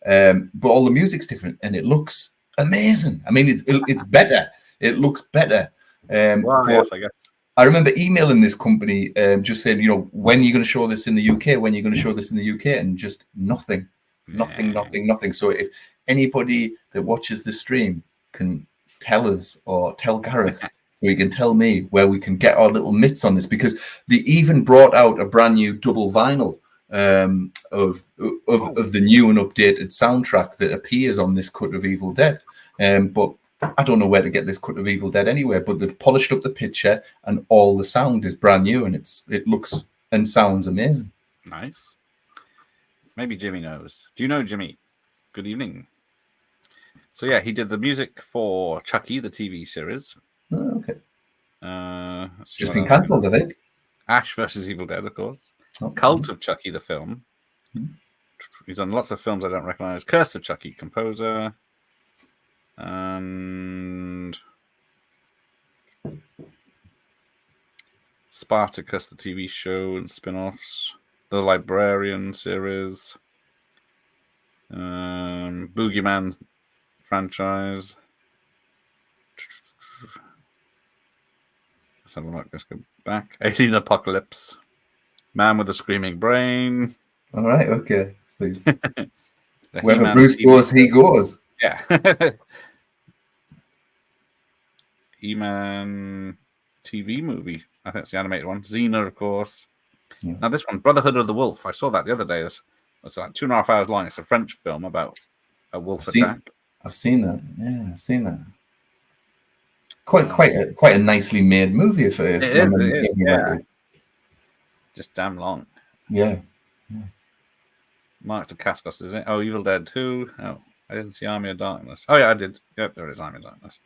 but all the music's different and it looks amazing. I mean, it's better. It looks better. Yes, I guess. I remember emailing this company, just saying, when are you going to show this in the UK? When are you going to show this in the UK? And just nothing. So if anybody that watches the stream can tell us or tell Gareth, so he can tell me where we can get our little mitts on this, because they even brought out a brand new double vinyl of the new and updated soundtrack that appears on this cut of Evil Dead. But I don't know where to get this cut of Evil Dead anywhere. But they've polished up the picture and all the sound is brand new, and it looks and sounds amazing. Nice. Maybe Jimmy knows. Do you know Jimmy? Good evening. So yeah, he did the music for Chucky, the TV series. Oh, okay. It's just been cancelled, I think. Ash versus Evil Dead, of course. Okay. Cult of Chucky, the film. Mm-hmm. He's done lots of films I don't recognize. Curse of Chucky, composer. And Spartacus, the TV show and spin-offs. The Librarian series. Boogeyman franchise. So let's go back. Alien Apocalypse. Man with a Screaming Brain. All right, okay. Please. Wherever He-Man Bruce TV goes, he goes. Yeah. He-Man TV movie. I think it's the animated one. Xena, of course. Yeah. Now this one, Brotherhood of the Wolf. I saw that the other day. It's like 2.5 hours long. It's a French film about a wolf attack. I've seen that. Yeah, I've seen that. Quite a nicely made movie for it is, yeah. Just damn long. Yeah. Mark Dacascos, is it? Oh, Evil Dead 2. Oh, I didn't see Army of Darkness. Oh yeah, I did. Yep, there is Army of Darkness.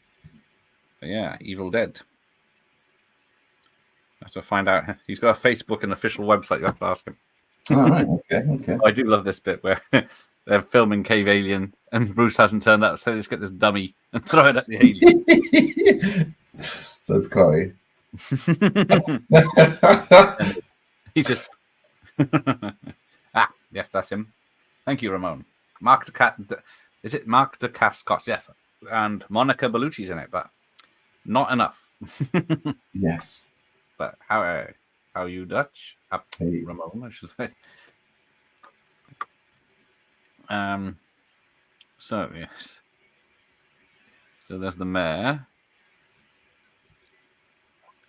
But yeah, Evil Dead. I have to find out. He's got a Facebook and official website. You have to ask him. All right. Okay. I do love this bit where they're filming Cave Alien and Bruce hasn't turned up, so they just get this dummy and throw it at the alien. That's quite. He's just. Yes, that's him. Thank you, Ramon. Is it Mark Dacascos? Yes, and Monica Bellucci's in it, but not enough. Yes. But how you Dutch? Hey. Ramon, I should say. So yes. So there's the mayor.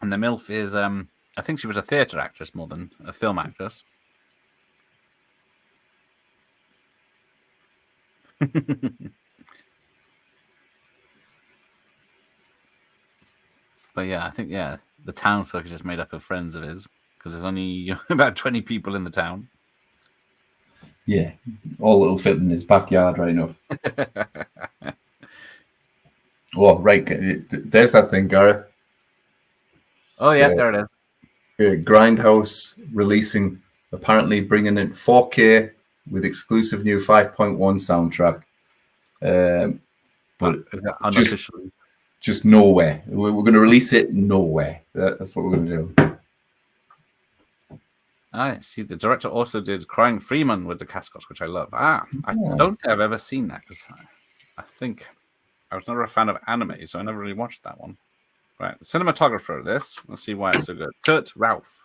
And the MILF is I think she was a theatre actress more than a film actress. But yeah, I think the town circus is made up of friends of his because there's only about 20 people in the town. Yeah, all will fit in his backyard right enough. Oh, right. There's that thing, Gareth. Oh, yeah, there it is. Grindhouse releasing, apparently bringing in 4K with exclusive new 5.1 soundtrack. But is that unofficially? Just nowhere. We're going to release it nowhere. That's what we're going to do. I see. The director also did Crying Freeman with Dacascos, which I love. I don't think I've ever seen that because I think I was never a fan of anime, so I never really watched that one. Right, the cinematographer of this. Let's see why it's so good. Kurt Ralph,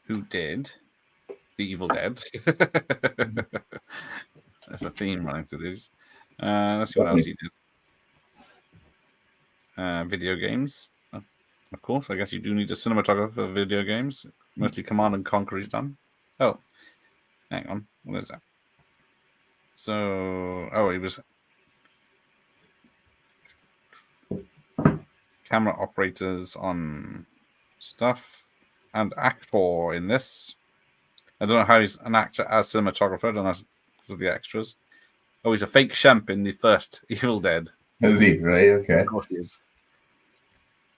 who did The Evil Dead. There's a theme running through these. Let's see what else he did. Video games. Of course, I guess you do need a cinematographer for video games. Mostly Command and Conquer he's done. Oh, hang on. What is that? So, he was camera operators on stuff and actor in this. I don't know how he's an actor as cinematographer. I don't know because of the extras. Oh, he's a fake Shemp in the first Evil Dead. Is he? Right, okay. Of course he is.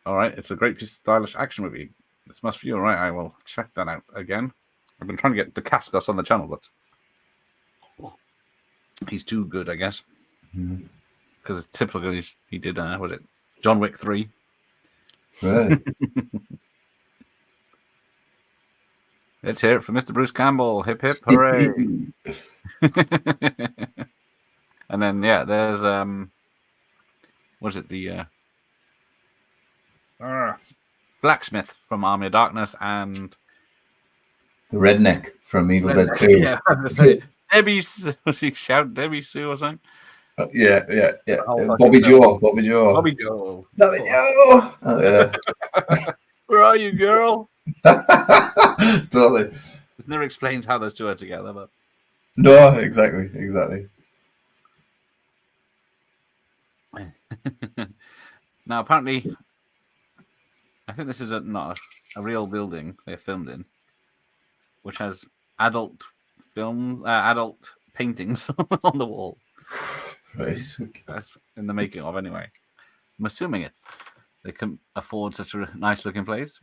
All right, it's a great piece of stylish action movie. This must be all right. I will check that out again. I've been trying to get Dacascos on the channel, but he's too good, I guess. Because it's typical. He did, was it John Wick 3? Right. Let's hear it for Mr. Bruce Campbell. Hip, hip, hooray. And then, there's, what is it, the blacksmith from Army of Darkness and the redneck from Evil Dead 2. Yeah, Debbie, was he shout Debbie Sue or something? Yeah. Bobby Joe. Oh, yeah. Where are you, girl? Totally. It never explains how those two are together, but no, exactly. Now, apparently, I think this is not a real building they filmed in, which has adult paintings on the wall. Right. That's in the making of, anyway. I'm assuming they can afford such a nice looking place.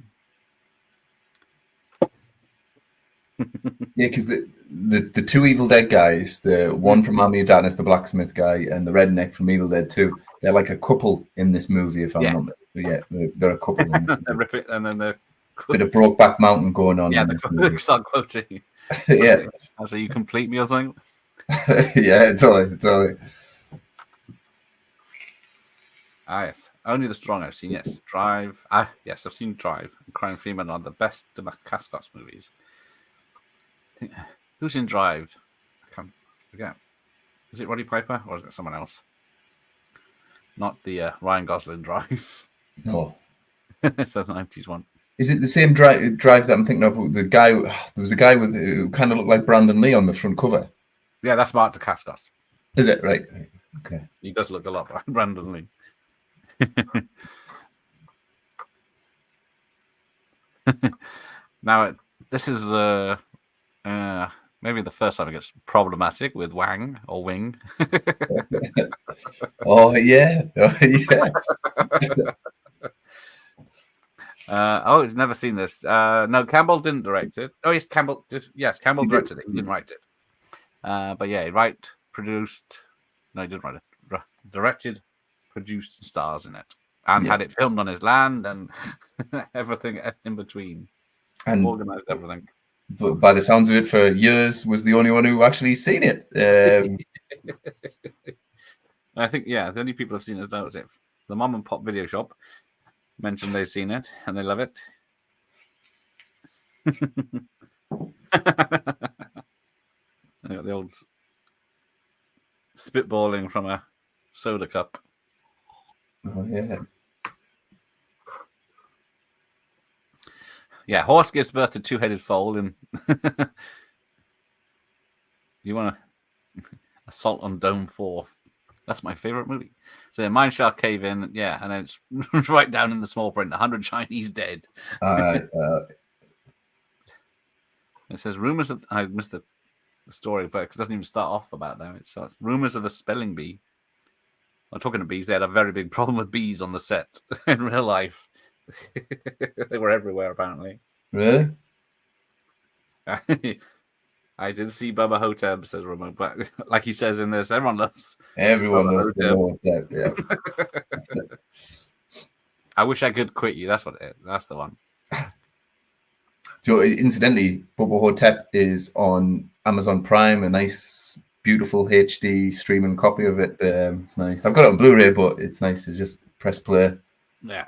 Yeah, because the two Evil Dead guys, the one from Army of Darkness, the blacksmith guy, and the redneck from Evil Dead 2, they're like a couple in this movie, if I'm not. Yeah, they're a couple. And then they're bit of Brokeback Mountain going on. Yeah, they start quoting. Yeah. So you complete me or something? Yeah, totally. Ah, yes. Only the Strong I've seen. Yes. Drive. Yes, I've seen Drive. Crying Freeman are the best Cascots movies. Who's in Drive? I can't forget. Is it Roddy Piper or is it someone else? Not the Ryan Gosling Drive. No. It's a 90s one. Is it the same drive that I'm thinking of? The guy, there was a guy who kind of looked like Brandon Lee on the front cover. Yeah, that's Mark Dacascos. Is it? Right. Okay. He does look a lot like Brandon Lee. Now, this is maybe the first time it gets problematic with Wang or Wing. Oh, yeah. Oh, yeah. He's never seen this. No, Campbell didn't direct it. Oh, yes, Campbell. Campbell directed it. He didn't write it. But yeah, he produced. No, he didn't write it. Directed, produced, and stars in it, and had it filmed on his land and everything in between, and organized everything. But by the sounds of it, for years was the only one who actually seen it. I think the only people who've seen it was it. The mom and pop video shop mentioned they've seen it and they love it. They got the old spitballing from a soda cup. Oh yeah. Yeah, horse gives birth to two-headed foal, and you want to Assault on Dome 4. That's my favorite movie. So mine shall cave in, and then it's right down in the small print: 100 Chinese dead. All right. It says rumors of. I missed the story, but it doesn't even start off about them. It starts rumors of a spelling bee. I'm talking to bees. They had a very big problem with bees on the set in real life. They were everywhere, apparently. Really? I did see Bubba Hotep, says Ramon, but like he says in this, everyone loves Bubba Hotep. Yeah. I wish I could quit you. That's what it is. That's the one. So, incidentally, Bubba Hotep is on Amazon Prime. A nice, beautiful HD streaming copy of it. It's nice. I've got it on Blu-ray, but it's nice to just press play. Yeah.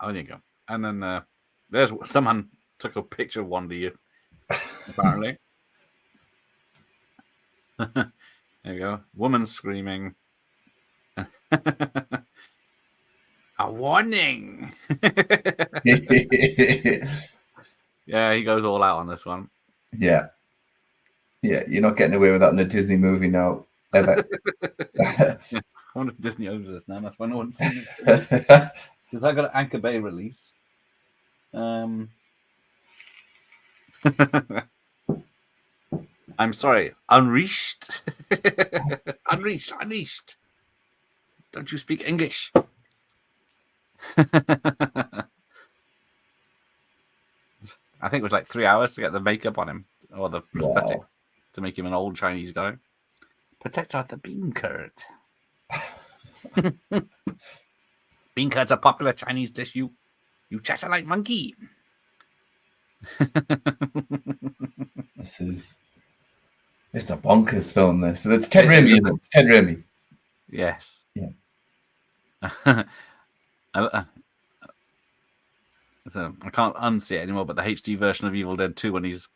Oh, there you go. And then there's someone took a picture of one to you, apparently. There you go. Woman screaming. A warning. Yeah, he goes all out on this one. Yeah. Yeah, you're not getting away with that in a Disney movie now, ever. I wonder if Disney owns this now. That's why no one's seen it. Because I got an Anchor Bay release. I'm sorry, Unreached. Unreached. Don't you speak English? I think it was like 3 hours to get the makeup on him, or the prosthetics, to make him an old Chinese guy. Protector of the bean curd. Bean curd's a popular Chinese dish. You chatter like monkey. It's a bonkers film. This. It's Ted Raimi. It's Ted Raimi. Yes. Yeah. So I can't unsee it anymore, but the HD version of Evil Dead 2 when he's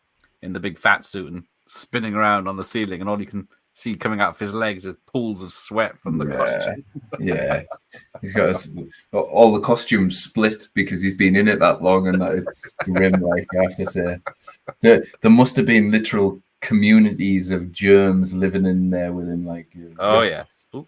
in the big fat suit and spinning around on the ceiling, and all you can see coming out of his legs is pools of sweat from the costume. Yeah. He's got all the costumes split because he's been in it that long, and it's grim, like, I have to say. There must have been literal communities of germs living in there with him, like. Oh, yes. Ooh.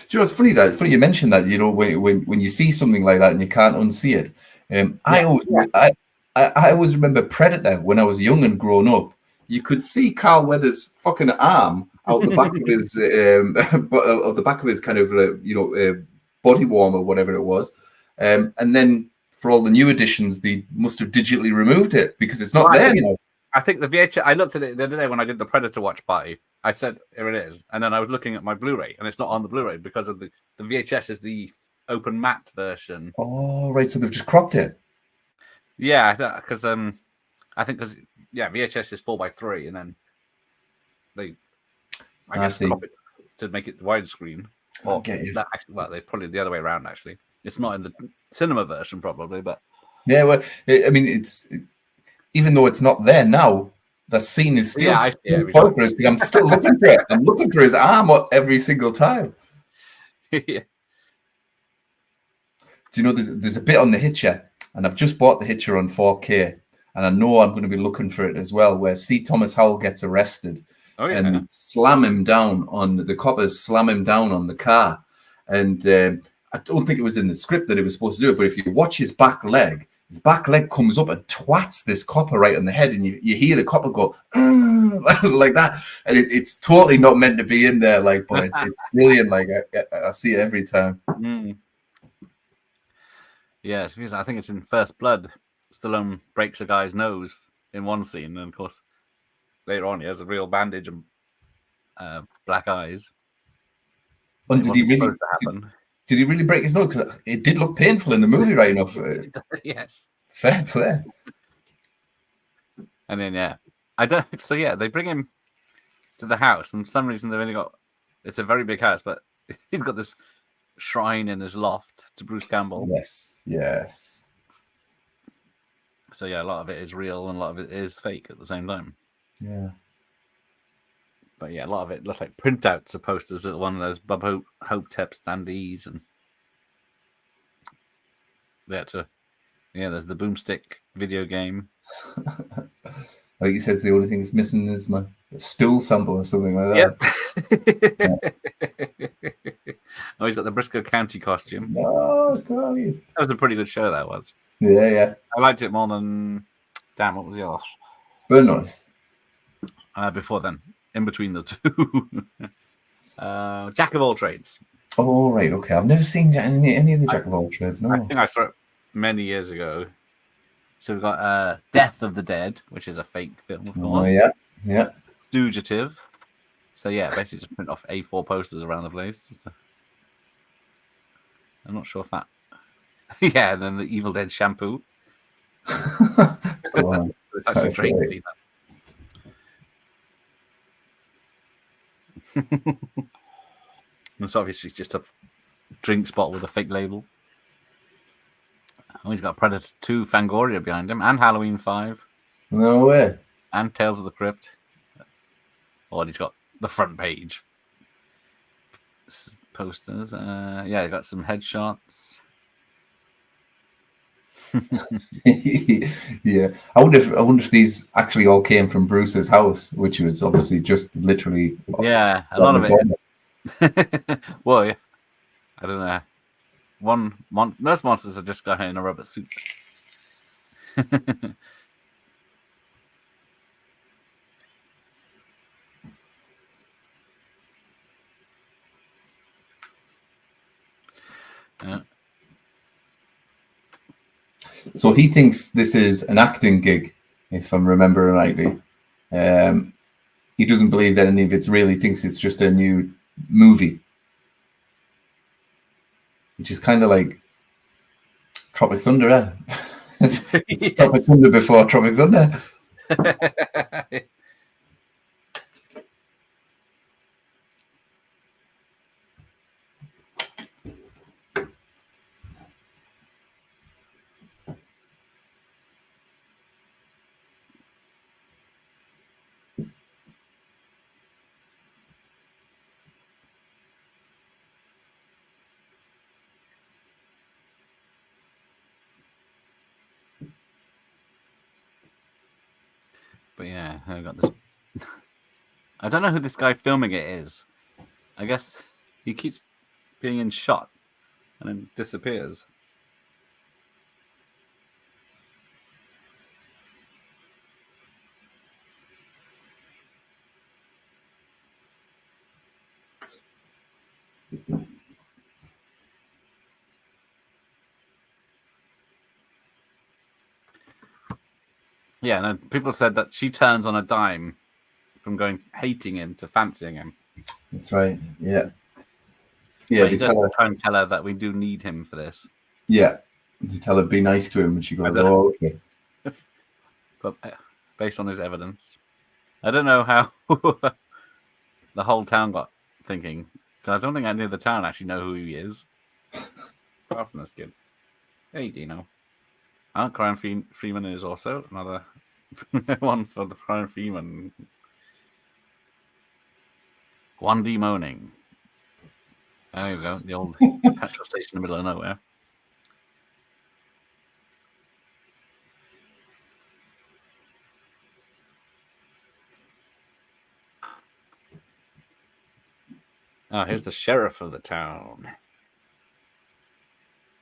You know, it's funny you mentioned that. You know, when you see something like that and you can't unsee it. I always remember Predator when I was young and grown up. You could see Carl Weathers' fucking arm out the back of his of the back of his kind of body warmer, whatever it was. And then for all the new editions, they must have digitally removed it because it's not there now. I think the VHS. I looked at it the other day when I did the Predator watch party. I said, "Here it is," and then I was looking at my Blu-ray, and it's not on the Blu-ray because of the VHS is the open matte version. Oh, right. So they've just cropped it. Yeah, because I think because VHS is 4:3, and then they, I guess, see. crop it to make it widescreen. Or that actually, well, they probably the other way around. Actually, it's not in the cinema version probably, but yeah. Well, I mean, it's even though it's not there now, that scene is still because I'm still looking for it. I'm looking for his arm every single time. Yeah. Do you know there's a bit on the Hitcher, and I've just bought the Hitcher on 4K, and I know I'm going to be looking for it as well, where C. Thomas Howell gets arrested and slam him down on the coppers, slam him down on the car. And I don't think it was in the script that he was supposed to do it, but if you watch his back leg comes up and twats this copper right on the head, and you hear the copper go like that, and it's totally not meant to be in there, like, but it's brilliant. Like I see it every time. Yes, I think it's in First Blood. Stallone breaks a guy's nose in one scene, and of course, later on he has a real bandage and black eyes. And did he really break his nose? Because it did look painful in the movie, right enough. Yes. Fair play. And then they bring him to the house, and for some reason they've only got. It's a very big house, but he's got this shrine in his loft to Bruce Campbell. Yes. So a lot of it is real and a lot of it is fake at the same time. Yeah. But a lot of it looks like printouts of posters at one of those Bob Hope standees, and there's the Boomstick video game. Like he says, the only thing that's missing is my stool sample or something like that. Oh, he's got the Briscoe County costume. Oh, golly. That was a pretty good show, that was. Yeah. I liked it more than... Damn, what was yours? Burn Noise. Before then. In between the two. Jack of All Trades. Oh, right, okay. I've never seen any of the Jack of All Trades, no. I think I saw it many years ago. So we've got Death of the Dead, which is a fake film, of course. Oh, yeah. Stoogative. So, basically just print off A4 posters around the place. I'm not sure if that... and then the Evil Dead shampoo. Go on. It's actually great to see that. It's obviously just a drinks bottle with a fake label. Oh, he's got Predator 2 Fangoria behind him, and Halloween 5. No way. And Tales of the Crypt. Oh, he's got the front page. Posters. He got some headshots. Yeah. I wonder if these actually all came from Bruce's house, which was obviously just literally... Yeah, a lot of it. Well, yeah. I don't know. Most monsters are just guy in a rubber suit. So he thinks this is an acting gig, if I'm remembering rightly. He doesn't believe that any of it's real. He thinks it's just a new movie, which is kind of like Tropic Thunder, eh? It's Tropic Thunder before Tropic Thunder. But I got this. I don't know who this guy filming it is. I guess he keeps being in shot and then disappears. Yeah, no, people said that she turns on a dime from hating him to fancying him. That's right. Yeah. Yeah. They try and tell her that we do need him for this. Yeah. They tell her be nice to him, and she goes, "Oh, okay." but based on his evidence. I don't know how the whole town got thinking, because I don't think any of the town actually know who he is. Apart from this kid. Hey, Dino. Crying Freeman is also another one for the Crying Freeman. 1D moaning. There you go, the old petrol station in the middle of nowhere. Oh, here's the sheriff of the town.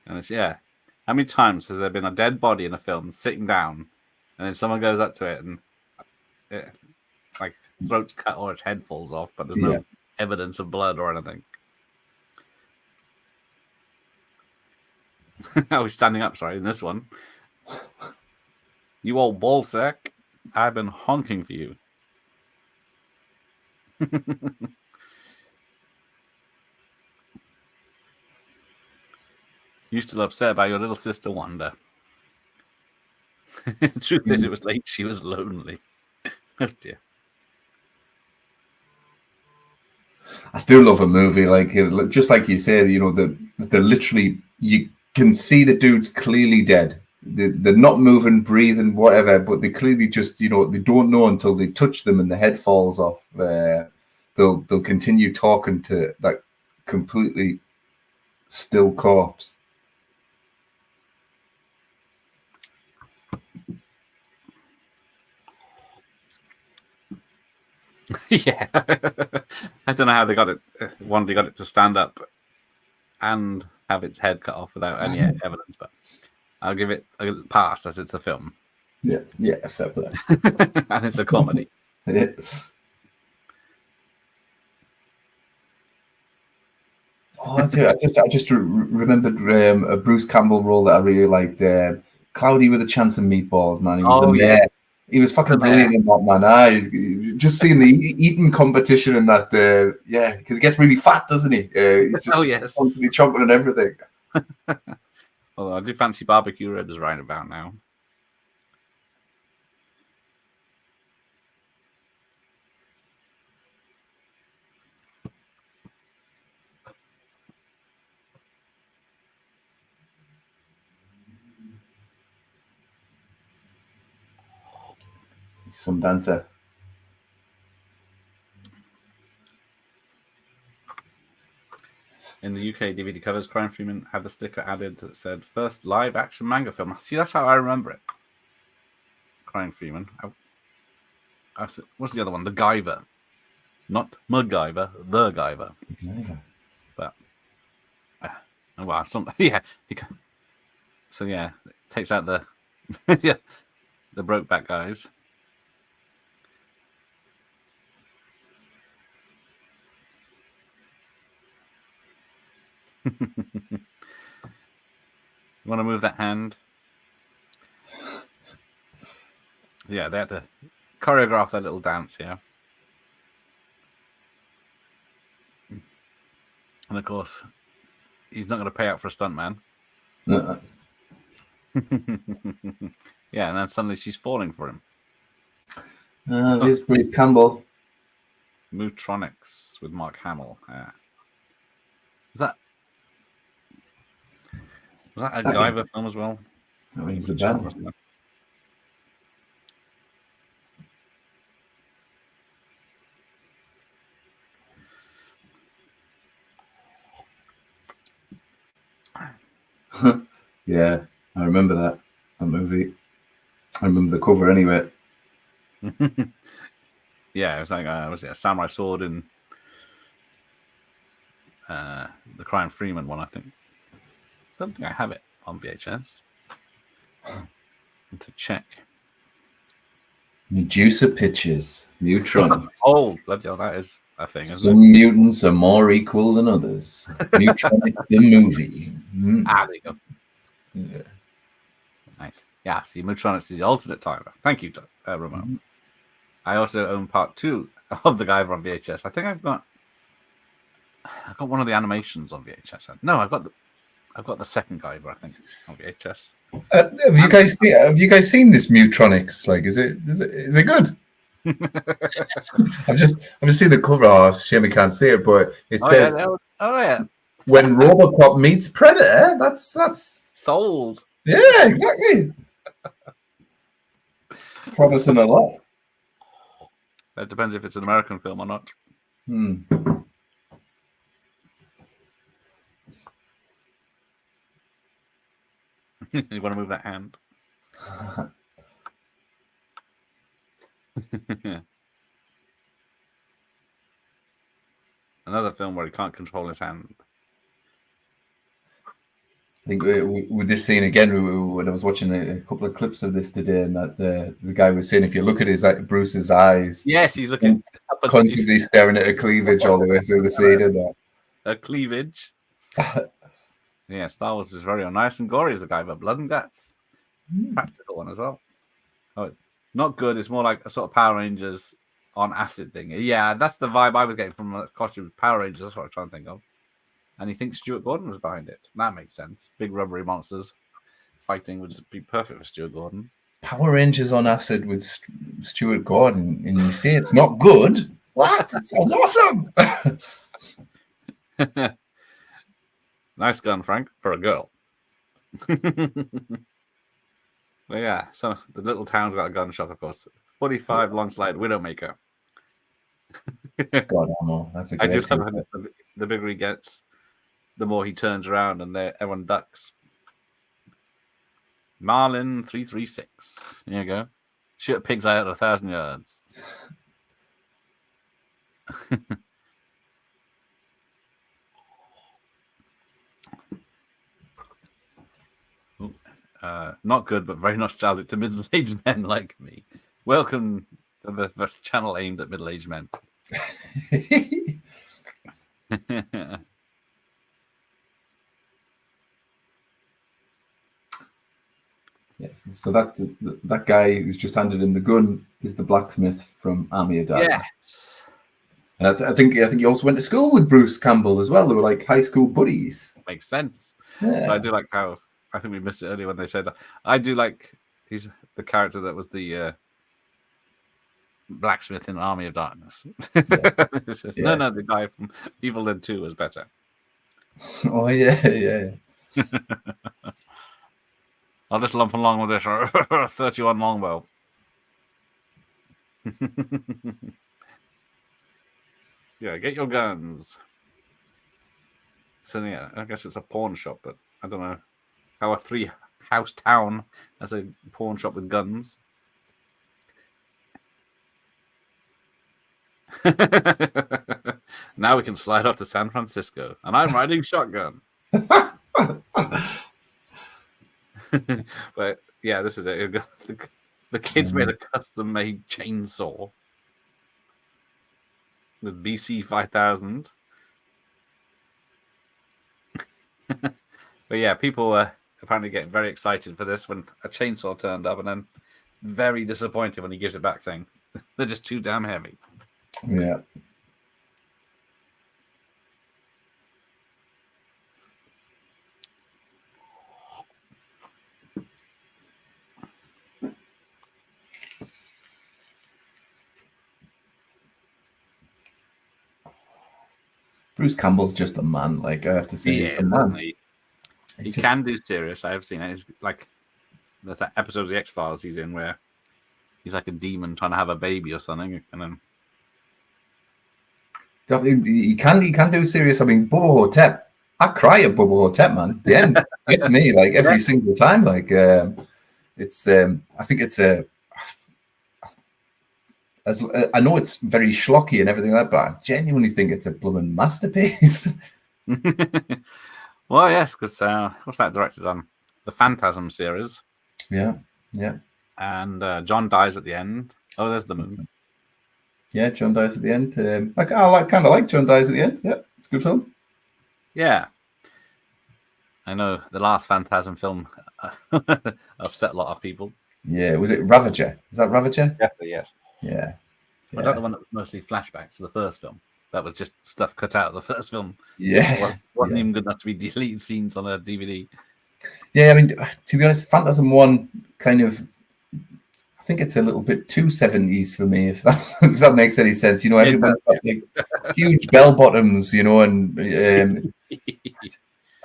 And it's, yeah. How many times has there been a dead body in a film sitting down, and then someone goes up to it and like throat's cut or its head falls off, but there's no evidence of blood or anything. Oh, he's standing up, sorry, in this one. You old ballsack, I've been honking for you. You still upset about your little sister Wanda. The truth is, it was late. She was lonely. Oh dear. I do love a movie like just like you said. You know, they're literally, you can see the dude's clearly dead. They're not moving, breathing, whatever, but they clearly just, you know, they don't know until they touch them and the head falls off. They'll continue talking to that completely still corpse. Yeah. I don't know how they got it. One, they got it to stand up and have its head cut off without any evidence, but I'll give it a pass as it's a film. Yeah, fair play. And it's a comedy. Yeah. Oh, I just remembered a Bruce Campbell role that I really liked. Cloudy with a Chance of Meatballs, man. He was the mayor. Yeah. He was fucking brilliant in that, man. Just seeing the eating competition in that, because he gets really fat, doesn't he? He's just constantly chomping on everything. Although I do fancy barbecue ribs right about now. Some dancer. In the UK, DVD covers, Crying Freeman had the sticker added that said first live action manga film. See, that's how I remember it. Crying Freeman. What's the other one? The Guyver. Not MacGyver, the Guyver. But, well, something. Yeah. So, yeah, it takes out the the Brokeback guys. You want to move that hand? Yeah, they had to choreograph that little dance here. And of course, he's not going to pay out for a stuntman. Yeah, and then suddenly she's falling for him. This is Bruce Campbell. Mootronics with Mark Hamill. Was that a Guyver film as well? That rings a bell. Yeah, I remember that movie. I remember the cover anyway. Yeah, it was like was it a samurai sword in the Crying Freeman one, I think. I don't think I have it on VHS. To check. Medusa Pictures, Neutron. Oh, bloody hell, that is a thing, isn't Some mutants are more equal than others. Neutronics the movie. There you go. Yeah. Nice. Yeah, see, Mootronics is the alternate timer. Thank you, Ramon. I also own part 2 of the Guyver on VHS. I think I've got one of the animations on VHS. No, I've got I've got the second Guyver, I think, on VHS. Have you guys seen this Mutronics? Like, is it good? I've just seen the cover. Oh, shame we can't see it, but it says, when Robocop meets Predator. That's sold. Yeah, exactly. It's promising a lot. It depends if it's an American film or not. You want to move that hand? Another film where he can't control his hand. I think with this scene again, when I was watching a couple of clips of this today, and that the guy was saying, if you look at Bruce's eyes, yes, he's looking constantly staring at a cleavage all the way through the scene. And that a cleavage. Yeah, Star Wars is very nice and gory. Is the guy, but blood and guts, practical one as well. Oh, it's not good. It's more like a sort of Power Rangers on acid thing. Yeah, that's the vibe I was getting from the costume. Power Rangers. That's what I'm trying to think of. And he thinks Stuart Gordon was behind it. That makes sense. Big rubbery monsters fighting would be perfect for Stuart Gordon. Power Rangers on acid with Stuart Gordon, and you say it's not good? What? That sounds awesome. Nice gun, Frank, for a girl. But yeah, so the little town's got a gun shop, of course. 45 long slide Widowmaker. God, ammo. That's a great. I just love the bigger he gets, the more he turns around and everyone ducks. Marlin 336. There you go. Shoot a pig's eye at 1,000 yards. Not good, but very nostalgic to middle-aged men like me. Welcome to the first channel aimed at middle-aged men. Yes, so that guy who's just handed him the gun is the blacksmith from Army of Darkness. Yes. And I think he also went to school with Bruce Campbell as well. They were like high school buddies. Makes sense. Yeah. But I do like how, I think we missed it earlier when they said that. I do like he's the character that was the blacksmith in Army of Darkness. Yeah. No, the guy from Evil Dead 2 was better. Oh yeah. I'll just lump along with this 31 longbow. Yeah, get your guns. So yeah, I guess it's a pawn shop, but I don't know how a 3-house town has a pawn shop with guns. Now we can slide up to San Francisco, and I'm riding shotgun. But yeah, this is it. The kids made a custom-made chainsaw with BC 5000. But yeah, people were apparently getting very excited for this when a chainsaw turned up, and then very disappointed when he gives it back, saying they're just too damn heavy. Yeah. Bruce Campbell's just a man. Like, I have to say, he's the man. He can do serious. I have seen it. It's like there's that episode of the X-Files he's in where he's like a demon trying to have a baby or something, and then he can do serious. I mean, Bubba Hotep. I cry at Bubba Hotep, man. The end gets me like every single time. Like, it's. I think it's a. I know it's very schlocky and everything like that, but I genuinely think it's a blooming masterpiece. Well, yes, because what's that directed on? The Phantasm series. Yeah. And John dies at the end. Oh, there's the moon. Yeah, John dies at the end. I kind of like John dies at the end. Yeah, it's a good film. Yeah. I know the last Phantasm film upset a lot of people. Yeah, was it Ravager? Is that Ravager? Definitely, yes. Yeah. I don't know the one that was mostly flashbacks to the first film. that was just stuff cut out of the first film. Yeah, wasn't even good enough to be deleted scenes on a DVD. Yeah, I mean, to be honest, Phantasm 1 kind of, I think it's a little bit too 70s for me, if that makes any sense. You know, everyone's got like huge bell bottoms, you know, and I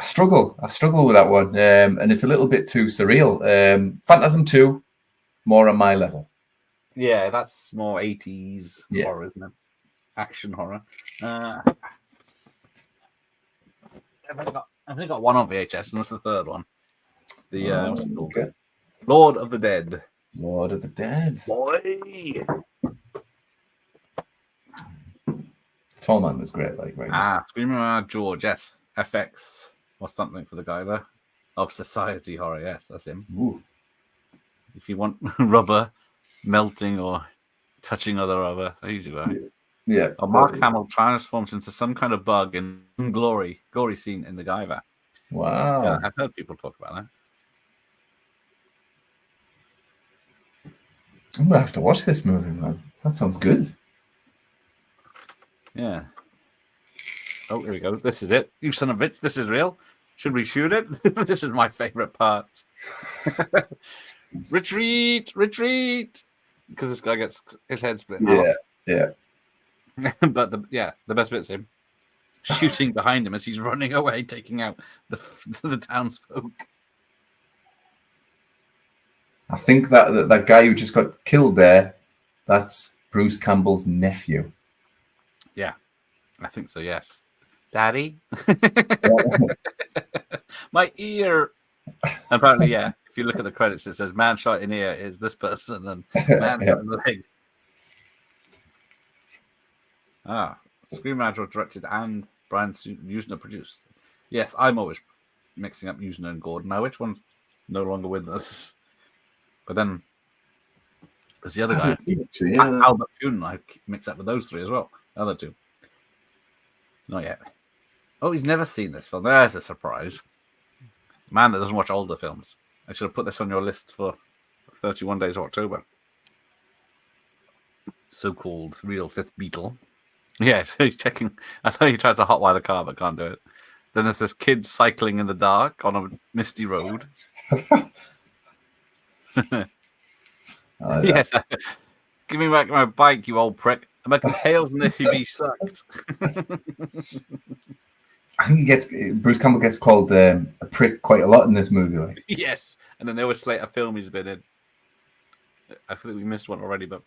struggle with that one, and it's a little bit too surreal. Phantasm 2, more on my level. Yeah, that's more 80s horror, isn't it? Action horror. I've only got one on VHS, and that's the third one. The what's it called? Okay. Lord of the Dead. Lord of the Dead. Boy. Tall Man was great, like right. Screaming George, yes. FX or something for the guy there. Of Society Horror, yes, that's him. Ooh. If you want rubber melting or touching other rubber, easy way. Yeah. Mark Hamill transforms into some kind of bug in gory scene in The Guyver. Wow. Yeah, I've heard people talk about that. I'm gonna have to watch this movie, man. That sounds good. Yeah. Oh, here we go. This is it. You son of a bitch. This is real. Should we shoot it? This is my favorite part. Retreat! Because this guy gets his head split off. Yeah. But the best bit's him shooting behind him as he's running away, taking out the townsfolk. I think that guy who just got killed there, that's Bruce Campbell's nephew. Yeah, I think so, yes. Daddy? My ear! Apparently, yeah. If you look at the credits, it says man shot in ear is this person and man shot in the leg. Scream Manager directed and Brian Usner produced. Yes, I'm always mixing up Usner and Gordon. Now, which one's no longer with us? But then there's the other guy, Albert Pune. I mix up with those three as well. The other two. Not yet. Oh, he's never seen this film. There's a surprise. Man that doesn't watch older films. I should have put this on your list for 31 Days of October. So-called real fifth Beatle. Yeah, so he's checking. I know he tried to hotwire the car, but can't do it. Then there's this kid cycling in the dark on a misty road. Yes. Give me back my bike, you old prick. I'm making hails and if he sucked. I think Bruce Campbell gets called a prick quite a lot in this movie. Like. Yes, and then they always slate a film he's been in. I feel like we missed one already, but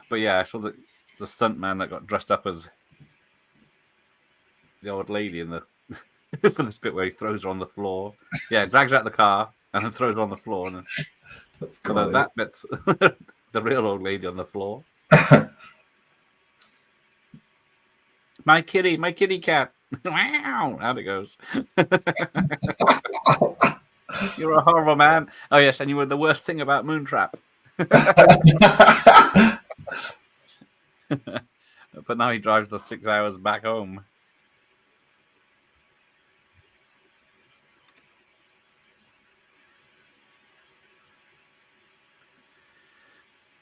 but yeah, I saw the stunt man that got dressed up as the old lady in the for this bit where he throws her on the floor. Yeah, drags her out of the car and then throws her on the floor. And that's cool. That bit's the real old lady on the floor. My kitty cat. Wow, out it goes. You're a horrible man. Oh yes, and you were the worst thing about Moontrap. But now he drives the 6 hours back home.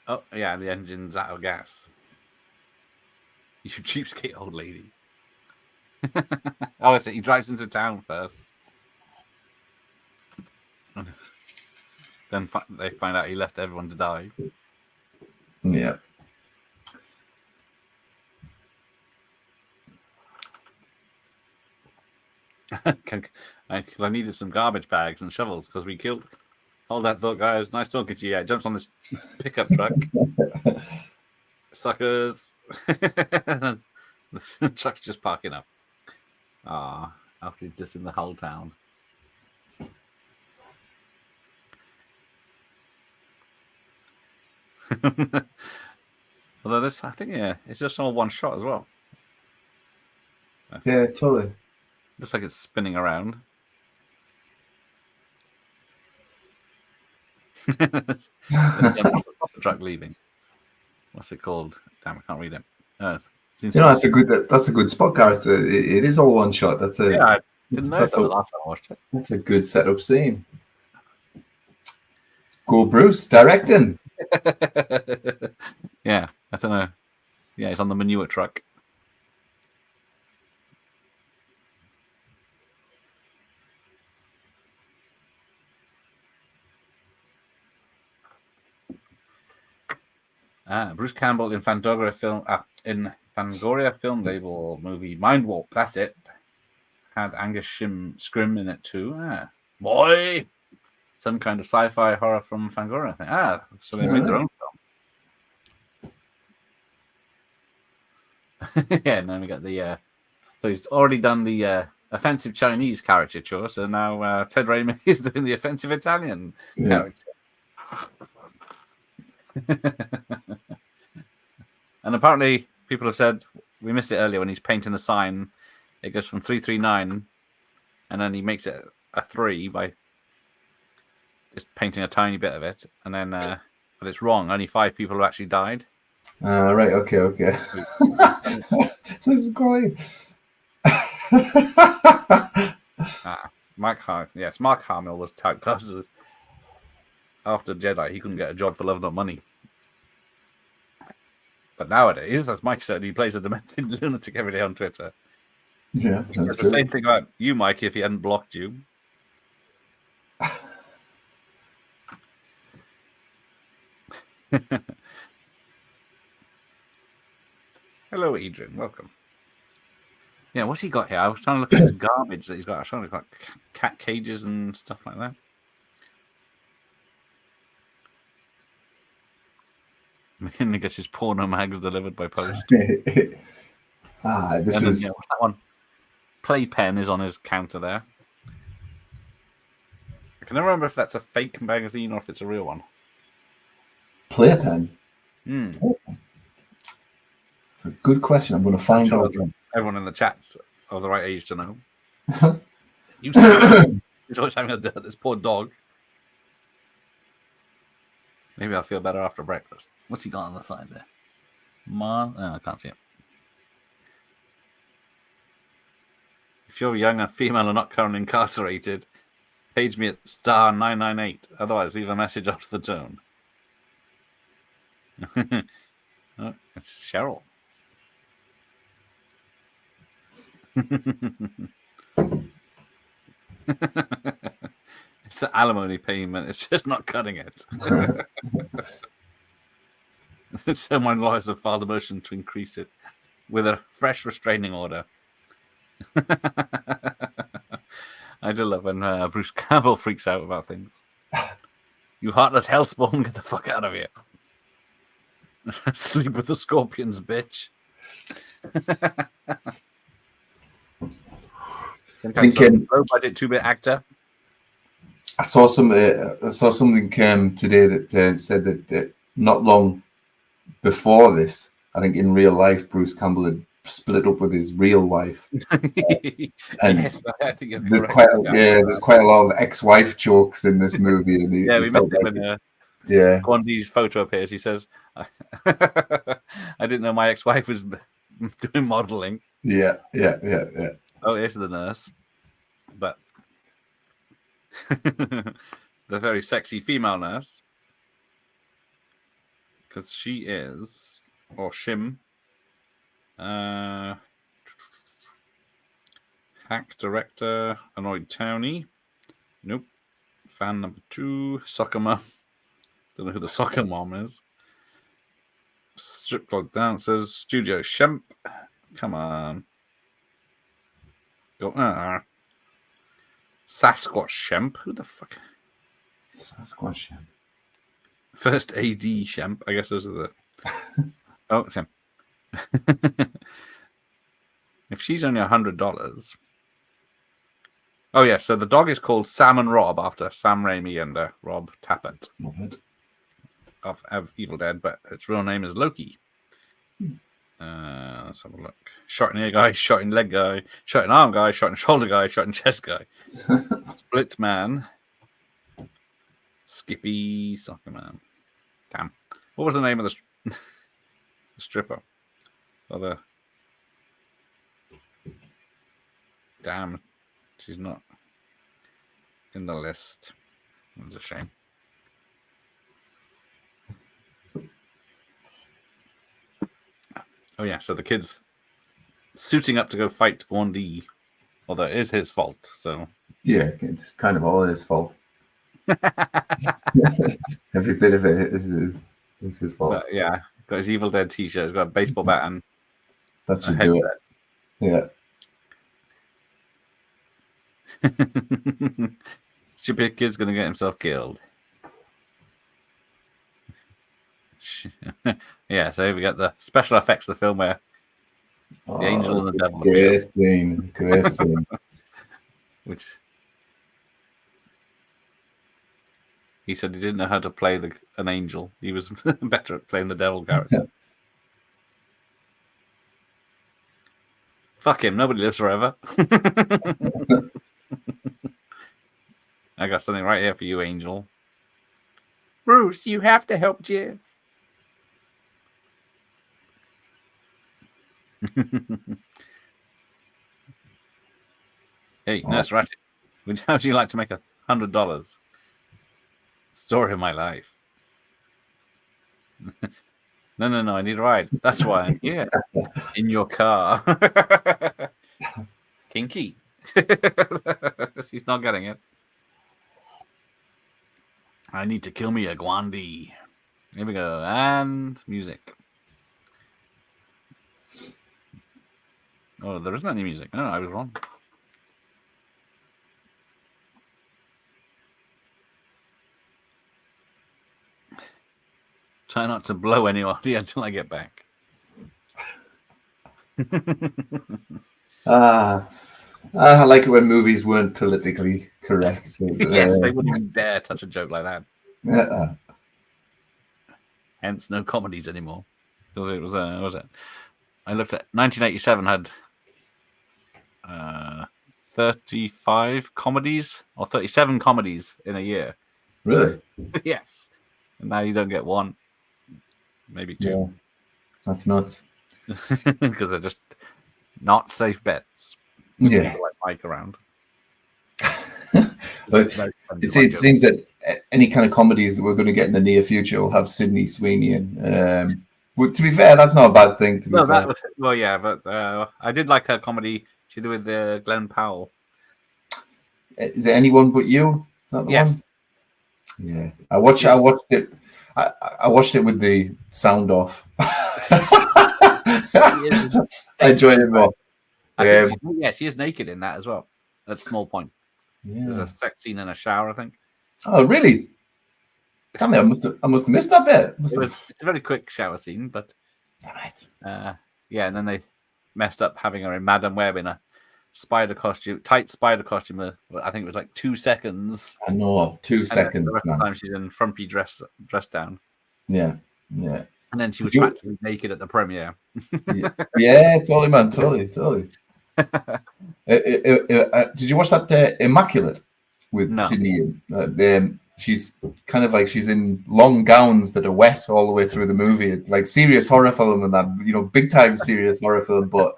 Oh, yeah, the engine's out of gas. You cheapskate old lady. Oh, it's he drives into town first. Then they find out he left everyone to die. Yeah. I needed some garbage bags and shovels because we killed... Hold that thought, guys. Nice talking to you. Yeah, jumps on this pickup truck. Suckers. The truck's just parking up. After he's just in the whole town. Although this, I think, yeah, it's just all one shot as well. Yeah, totally. Looks like it's spinning around. The truck leaving. What's it called? Damn, I can't read it. That's a good spot, Gareth. It is all one shot. That's a I didn't know that the last time I watched it. That's a good setup scene. Go, Bruce, directing. Yeah, I don't know. Yeah, he's on the manure truck. Bruce Campbell in Fangoria film label movie Mind Warp. That's it. Had Angus Scrim in it too. Boy, some kind of sci-fi horror from Fangoria. I think. So they made their own film. Yeah, and then we got the. So he's already done the offensive Chinese caricature. So now Ted Raimi is doing the offensive Italian character. And apparently, people have said we missed it earlier when he's painting the sign. It goes from 339, and then he makes it a 3 by just painting a tiny bit of it, and then but it's wrong. Only 5 people have actually died. Right. Okay. This is great. Mark Hamill was typecast after Jedi. He couldn't get a job for love nor money. But nowadays, as Mike said, he plays a demented lunatic every day on Twitter. Yeah, that's the same thing about you, Mike, if he hadn't blocked you. Hello, Adrian. Welcome. Yeah, what's he got here? I was trying to look at his garbage that he's got. I was trying to look at cat cages and stuff like that. And he gets his porno mags delivered by post. This is that one. Playpen is on his counter there. I can never remember if that's a fake magazine or if it's a real one. Playpen. It's a good question. I'm going to find out. Everyone in the chat's of the right age to know. You see, he's always having this poor dog. Maybe I'll feel better after breakfast. What's he got on the side there? I can't see it. If you're young and female and not currently incarcerated, page me at *998. Otherwise, leave a message after the tone. Oh, it's Cheryl. It's the alimony payment. It's just not cutting it. So my lawyers have filed a motion to increase it with a fresh restraining order. I do love when Bruce Campbell freaks out about things. You heartless hellspawn, get the fuck out of here. Sleep with the scorpions, bitch. Low budget 2-bit actor. I saw something today that said that not long before this, I think in real life, Bruce Campbell had split up with his real wife. And yes, I think there's quite a lot of ex-wife jokes in this movie. And we missed it when Gwandi's photo appears. He says, "I didn't know my ex-wife was doing modeling." Yeah. Oh, here's the nurse, but the very sexy female nurse, because she is, or Shim, hack director, annoyed townie. Nope. Fan number 2, soccer mom. Don't know who the soccer mom is. Strip club dancers, studio Shemp. Come on. Go. Sasquatch Shemp. Who the fuck? Sasquatch Shemp. First AD Shemp. I guess those are the. Oh, Shemp. If she's only $100. Oh yeah, so the dog is called Sam and Rob after Sam Raimi and Rob Tappert of Evil Dead, but its real name is Loki. Let's have a look. Shot in ear guy, shot in leg guy, shot in arm guy, shot in shoulder guy, shot in chest guy. Split man. Skippy soccer man. Damn. What was the name of the stripper? Damn. She's not in the list. It's a shame. Oh yeah, so the kid's suiting up to go fight Guandi, although it is his fault. So yeah, it's kind of all his fault. Every bit of it is his fault. But yeah, he's got his Evil Dead T-shirt. He's got a baseball bat and that should do it. Yeah. Stupid kid's gonna get himself killed. Yeah, so we got the special effects of the film where the angel and the devil appear. Great scene. Which he said he didn't know how to play an angel. He was better at playing the devil character. Fuck him. Nobody lives forever. I got something right here for you, Angel. Bruce, you have to help Jeff. Hey, Nurse Ratchet, how would you like to make $100? Story of my life. No, I need a ride. That's why I'm here. In your car. Kinky. She's not getting it. I need to kill me a Guandi. Here we go. And music. Oh, there isn't any music. No, I was wrong. Try not to blow any audio until I get back. I like it when movies weren't politically correct. Yes, they wouldn't even dare touch a joke like that. Hence, no comedies anymore. Because it was what was it? I looked at 1987 had 35 comedies or 37 comedies in a year. Really? Yes. And now you don't get one, maybe two. Yeah. That's nuts. Because they're just not safe bets. Yeah. Like Mike around. But it seems that any kind of comedies that we're going to get in the near future will have Sydney Sweeney in. Well, to be fair, that's not a bad thing. To be fair. Yeah, but I did like her comedy she did with Glenn Powell. Is it Anyone But You? Is that the one? Yeah, I watched it. I watched it with the sound off. I enjoyed it more. She is naked in that as well. That's Small Point. Yeah. There's a sex scene in a shower, I think. Oh, really? Damn it, I must have missed that bit. It's a very quick shower scene, but yeah, and then they messed up having her in Madam Web in a spider costume, tight spider costume. I think it was like 2 seconds. I know, 2 seconds. The rest of the time she's in frumpy dress down. Yeah. And then she was practically naked at the premiere. Yeah, totally, man, totally. Did you watch that Immaculate with Sydney? She's kind of like she's in long gowns that are wet all the way through the movie. It's like serious horror film and that, big time serious horror film. But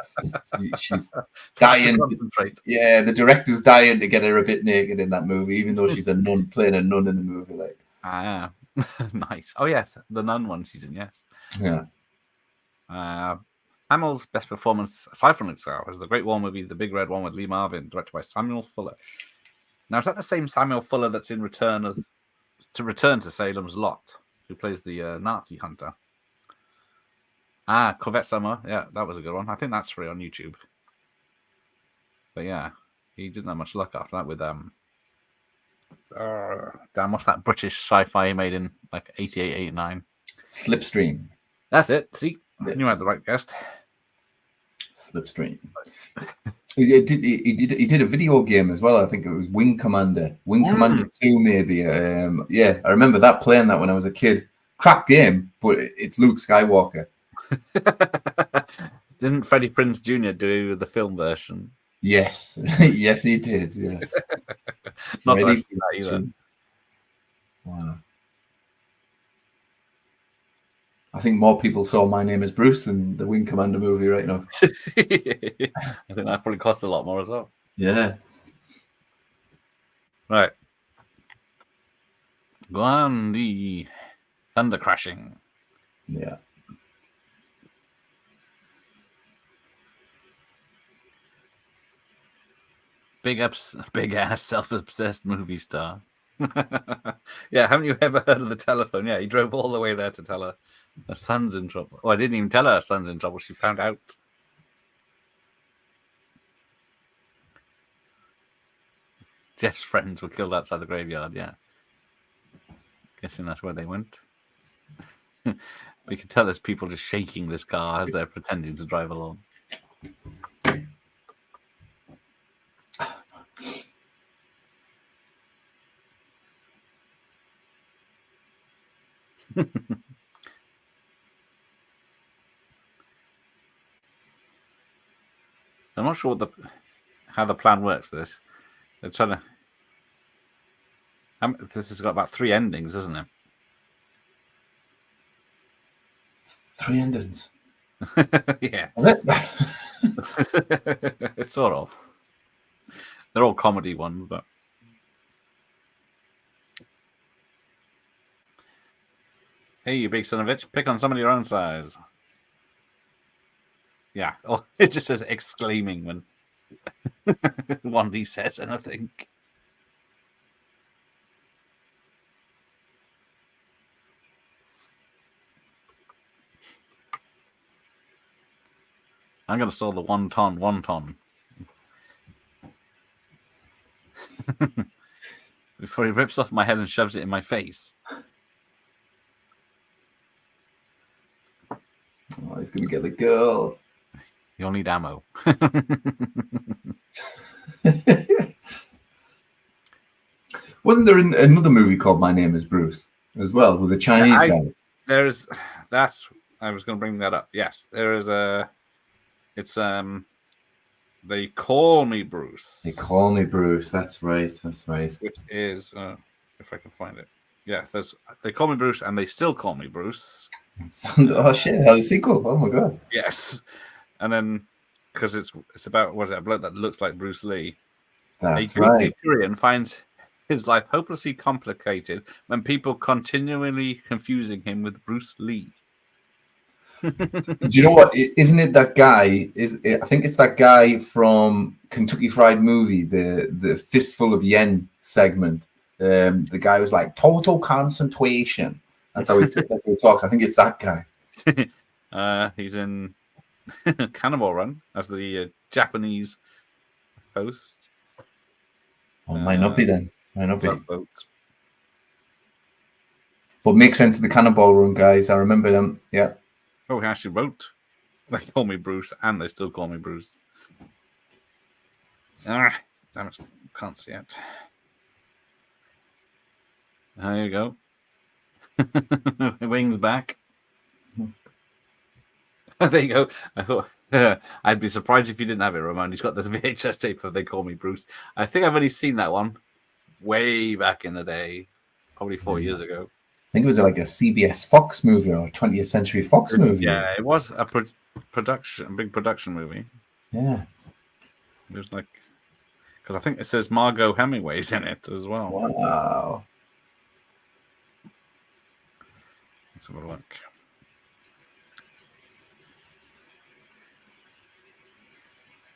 she's dying. Yeah, the director's dying to get her a bit naked in that movie, even though she's a nun playing a nun in the movie. Like, nice. Oh yes, the nun one she's in. Yes. Yeah. Hamill's best performance, aside from itself, is the Great War movie, The Big Red One with Lee Marvin, directed by Samuel Fuller. Now, is that the same Samuel Fuller that's in Return to Salem's Lot, who plays the Nazi hunter? Corvette Summer. Yeah, that was a good one. I think that's free on YouTube. But yeah, he didn't have much luck after that with what's that British sci-fi he made in like 88, 89? Slipstream. That's it. See, you had the right guest. Slipstream. He did a video game as well. I think it was Wing Commander. Commander 2, maybe. Yeah, I remember playing that when I was a kid. Crap game, but it's Luke Skywalker. Didn't Freddie Prinze Jr. do the film version? Yes. Yes, he did. Yes. Not that I've seen that either. Wow. I think more people saw My Name is Bruce than the Wing Commander movie right now. I think that probably cost a lot more as well. Yeah. Right. Guandi. Thunder crashing. Yeah. big ass self-obsessed movie star. Yeah, haven't you ever heard of the telephone? Yeah, he drove all the way there to tell her son's in trouble. Oh, I didn't even tell her son's in trouble. She found out. Jeff's friends were killed outside the graveyard. Yeah, guessing that's where they went. We can tell there's people just shaking this car as they're pretending to drive along. I'm not sure how the plan works for this. They're trying to. This has got about 3 endings, isn't it? 3 endings. Yeah. Sort of. They're all comedy ones, but. Hey, you big son of a bitch, pick on somebody your own size. Yeah. Oh, it just says exclaiming when Wandy says anything. I'm going to store the wonton. Before he rips off my head and shoves it in my face. Oh, he's going to get the girl. You'll need ammo. Wasn't there another movie called My Name is Bruce as well with a Chinese guy? I was going to bring that up. Yes, there is it's They Call Me Bruce. They Call Me Bruce. That's right. Which is if I can find it. Yeah, They Call Me Bruce and They Still Call Me Bruce. Oh shit! Had a sequel. Oh my god. Yes, and then because it's about a bloke that looks like Bruce Lee. That's a goofy right. Korean finds his life hopelessly complicated when people continually confusing him with Bruce Lee. Do you know what? Isn't it that guy? I think it's that guy from Kentucky Fried Movie, the Fistful of Yen segment. The guy was like total concentration. That's how he talks. I think it's that guy. He's in Cannibal Run as the Japanese host. Oh, might not be then. Might not be. Boat. But makes sense to the Cannonball Run guys. I remember them. Yeah. Oh, he actually wrote They Call Me Bruce and They Still Call Me Bruce. Damn it. Can't see it. There you go. Wings back. There you go. I thought I'd be surprised if you didn't have it, Ramon. He's got the VHS tape of They Call Me Bruce. I think I've only seen that one way back in the day, probably 4 years ago. I think it was like a CBS Fox movie or 20th Century Fox movie. Yeah, it was a big production movie. Yeah. It was like, because I think it says Margot Hemingway's in it as well. Wow. Let's have a look.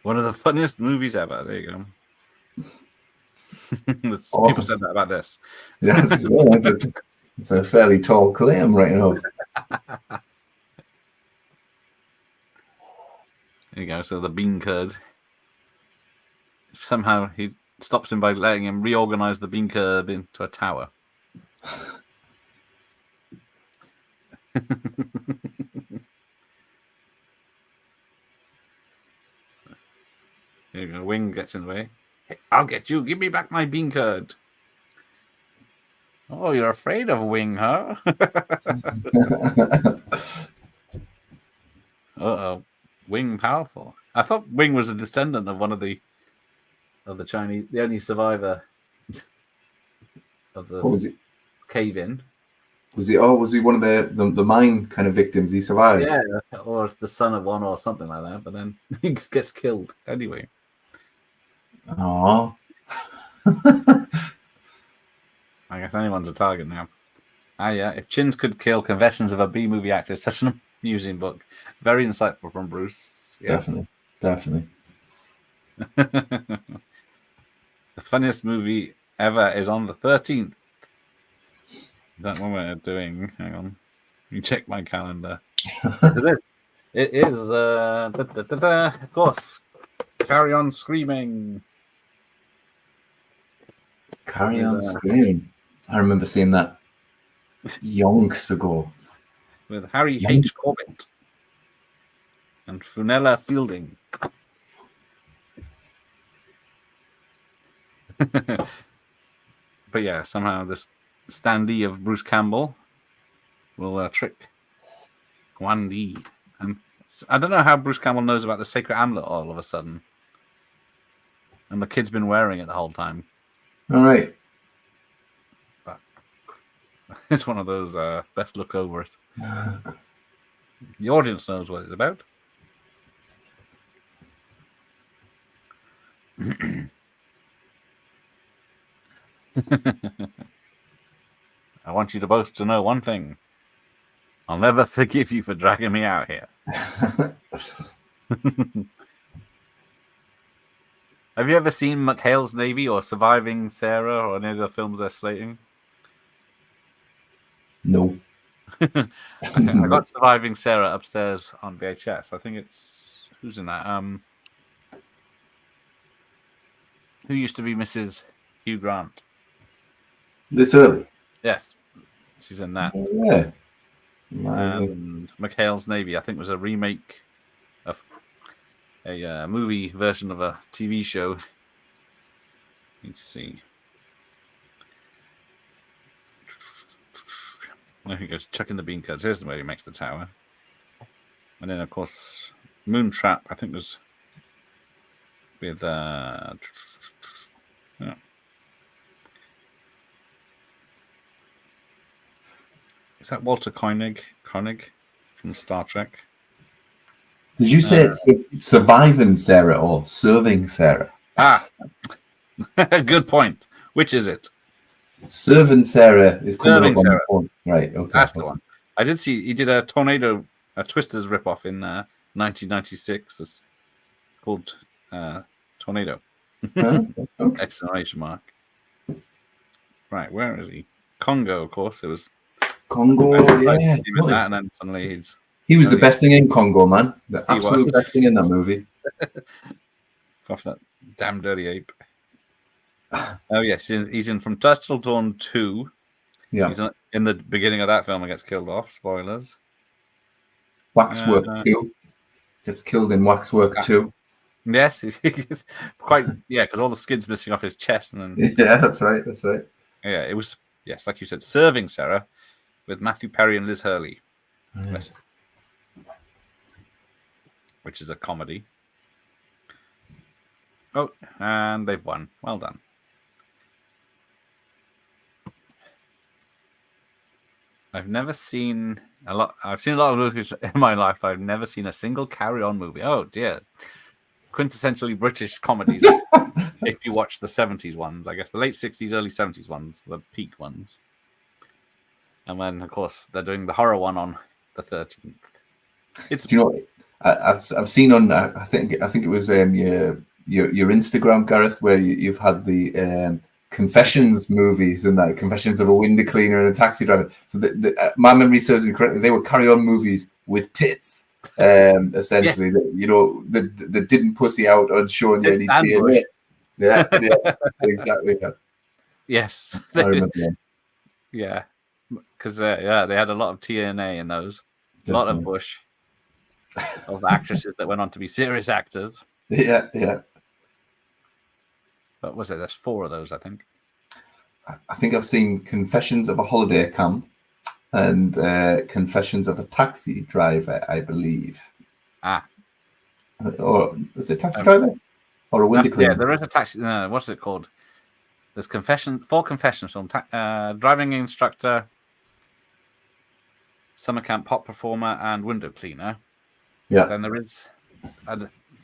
One of the funniest movies ever. There you go. People said that about this. Yeah, it's a fairly tall claim right now. There you go. So the bean curd. Somehow he stops him by letting him reorganize the bean curd into a tower. There you go. Wing gets in the way. Hey, I'll get you. Give me back my bean curd. Oh, you're afraid of Wing, huh? Uh-oh. Wing powerful. I thought Wing was a descendant of one of the Chinese, the only survivor of the cave-in. Was he one of the mine kind of victims? He survived? Yeah, or the son of one or something like that, but then he gets killed anyway. Aww. I guess anyone's a target now. Yeah. If Chins could kill, Confessions of a B-movie actor, such an amusing book. Very insightful from Bruce. Yeah. Definitely. The funniest movie ever is on the 13th. Is that what we're doing? Hang on. You check my calendar. It is, of course, Carry On Screaming. Carry On Screaming. I remember seeing that yonks ago. With Harry H. Corbett and Funella Fielding. But yeah, somehow this standee of Bruce Campbell will trick Gwandi. And I don't know how Bruce Campbell knows about the sacred amulet all of a sudden. And the kid's been wearing it the whole time. All right. But it's one of those best look over it. The audience knows what it's about. I want you to both to know one thing. I'll never forgive you for dragging me out here. Have you ever seen McHale's Navy or Surviving Sarah or any of the films they're slating? No. Okay, I got Surviving Sarah upstairs on VHS. I think it's... Who's in that? Who used to be Mrs. Hugh Grant? This early? Yes. She's in that. Oh, yeah. And McHale's Navy, I think, was a remake of a movie version of a TV show. Let's see. There he goes, chucking the bean curds. Here's the way he makes the tower. And then, of course, Moontrap, I think, was with... yeah. Is that Walter Koenig from Star Trek? Did you say it's Surviving Sarah or Serving Sarah? Ah, good point. Which is it? Serving Sarah is coming up on Sarah. the phone. Right, okay. That's the one. I did see he did a Twisters ripoff in 1996. That's called Tornado. Okay. Exclamation mark. Right, where is he? Congo, of course. It was Congo, yeah. That, and then suddenly he was the best thing in Congo, man. The absolute was. best thing in that movie. Off that damn dirty ape. Oh yes, he's in From Dusk Till Dawn 2. Yeah. He's in the beginning of that film and gets killed off. Spoilers. Waxwork 2. Gets killed in Waxwork 2. Yes, he's quite, because all the skin's missing off his chest. And then, yeah, that's right. Yeah, it was, yes, like you said, Serving Sarah with Matthew Perry and Liz Hurley. Yes. Which is a comedy. Oh, and they've won. Well done. I've seen a lot of movies in my life. I've never seen a single Carry On movie. Oh dear. Quintessentially British comedies. If you watch the 70s ones, I guess the late 60s, early 70s ones, the peak ones. And then, of course, they're doing the horror one on the 13th. Do you know what? I've seen on I think it was your Instagram, Gareth, where you've had the Confessions movies and that Confessions of a Window Cleaner and a Taxi Driver. So my memory serves me correctly. They were Carry On movies with tits, essentially. Yes. That didn't pussy out on showing any DNA. Yeah, exactly. Yes, I remember them. Yeah, because they had a lot of TNA in those. A lot of Bush. Of actresses that went on to be serious actors. Yeah. But was it? There's 4 of those, I think. I think I've seen Confessions of a Holiday Camp and Confessions of a Taxi Driver, I believe. Or is it Taxi Driver? Or a Window Cleaner? Yeah, there is a taxi. No, what's it called? There's 4 confessions from driving instructor, summer camp pop performer, and window cleaner. Yeah. Then there is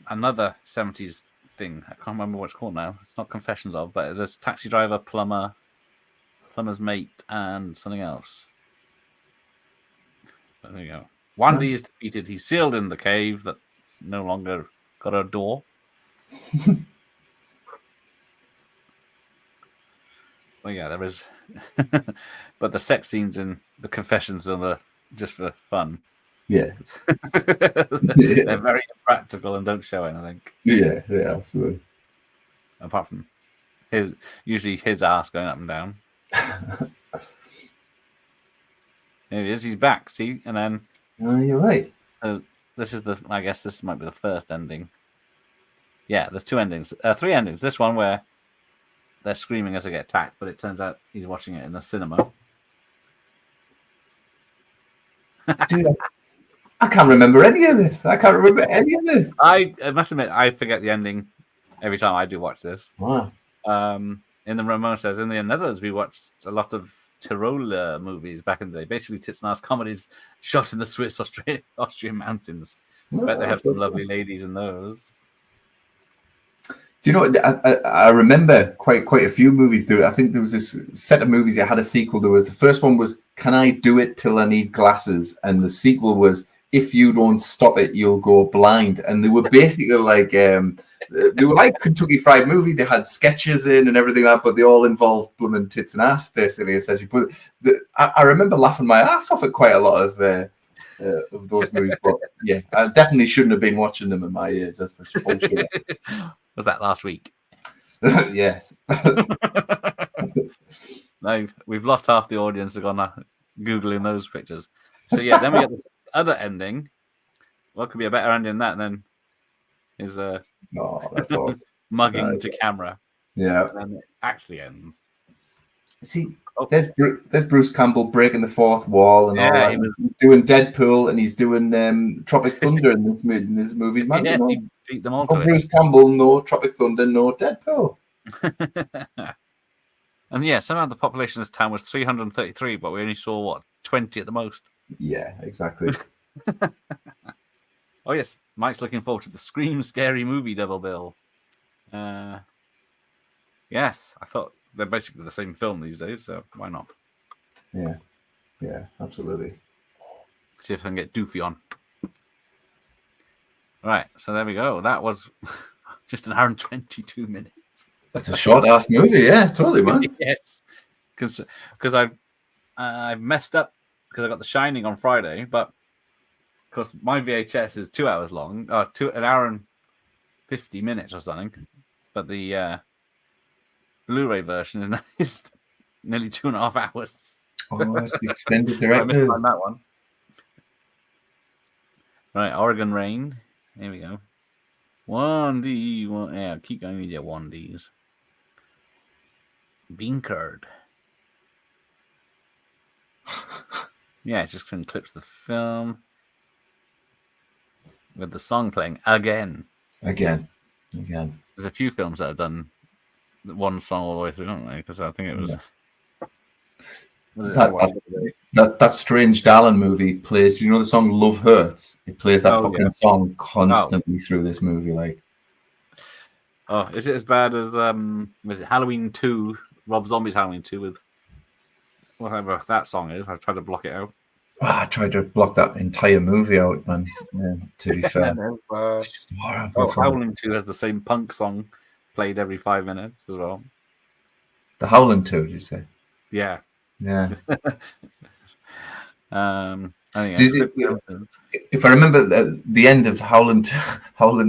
another 70s thing. I can't remember what it's called now. It's not Confessions of, but there's taxi driver, plumber's mate, and something else. But there you go. Wandy is defeated. He's sealed in the cave that's no longer got a door. Well, yeah, there is, but the sex scenes in the confessions film are just for fun. Yeah, they're very impractical and don't show anything. Yeah, absolutely. Apart from usually his ass going up and down. There he is. He's back. See, and then you're right. This is I guess this might be the first ending. Yeah, there's 2 endings, 3 endings. This one where they're screaming as they get attacked, but it turns out he's watching it in the cinema. Dude, I can't remember any of this. I must admit, I forget the ending every time I do watch this. Wow. In the Ramon says, in the Netherlands, we watched a lot of Tiroler movies back in the day. Basically, tits and ass comedies shot in the Swiss Austrian mountains. I bet they have some lovely ladies in those. Do you know what? I remember quite a few movies. I think there was this set of movies that had a sequel. The first one was Can I Do It Till I Need Glasses? And the sequel was If You Don't Stop It, You'll Go Blind. And they were basically like Kentucky Fried Movie. They had sketches in and everything like that, but they all involved blooming tits and ass, basically, essentially. But I remember laughing my ass off at quite a lot of those movies. But yeah, I definitely shouldn't have been watching them at my age. That's for sure. Was that last week? Yes. No, we've lost half the audience. Have gone googling those pictures. So yeah, then we get this other ending. What could be a better ending than that? And then is that's awesome. Mugging to camera. Yeah, and then it actually ends. See, there's Bruce Campbell breaking the fourth wall and all that. He's doing Deadpool and he's doing Tropic Thunder in this movie. Man, yes, he beat them all. Bruce Campbell, no Tropic Thunder, no Deadpool. And yeah, somehow the population of this town was 333, but we only saw 20 at the most. Yeah, exactly. Oh yes, Mike's looking forward to the Scream Scary Movie double bill. Yes, I thought they're basically the same film these days, so why not? Yeah, absolutely. See if I can get Doofy on. Right, so there we go. That was just an hour and 22 minutes. That's a short-ass movie, yeah, totally, man. Yes, because I've messed up because I got The Shining on Friday, but because my VHS is 2 hours long, an hour and 50 minutes or something, but the Blu-ray version is nearly 2.5 hours. Oh, that's the extended director's. On that one. Right, Oregon Rain. Here we go. 1D. Yeah, keep going with your 1Ds. Bean curd. Yeah, it just clips the film with the song playing again. Again. There's a few films that have done one song all the way through, don't they? Because I think it was. Yeah. That Strange Darling movie plays. You know the song "Love Hurts"? It plays that song constantly through this movie. Like, is it as bad as was it Halloween 2? Rob Zombie's Halloween 2 with whatever that song is. I've tried to block it out. I tried to block that entire movie out, man. Yeah, to be fair, it's just horrible. Howling 2 has the same punk song played every 5 minutes as well. The Howling 2, did you say? Yeah. Yeah. If I remember the end of Howling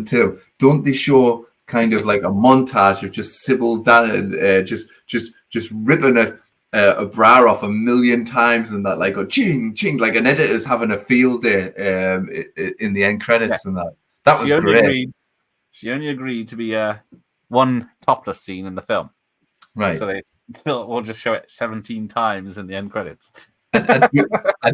2, don't they show kind of like a montage of just Sybil Dannon just ripping a bra off a million times and that, like, ching ching, like an editor's having a field day in the end credits, and that was great. She only agreed to be one topless scene in the film, right? So we'll just show it 17 times in the end credits. I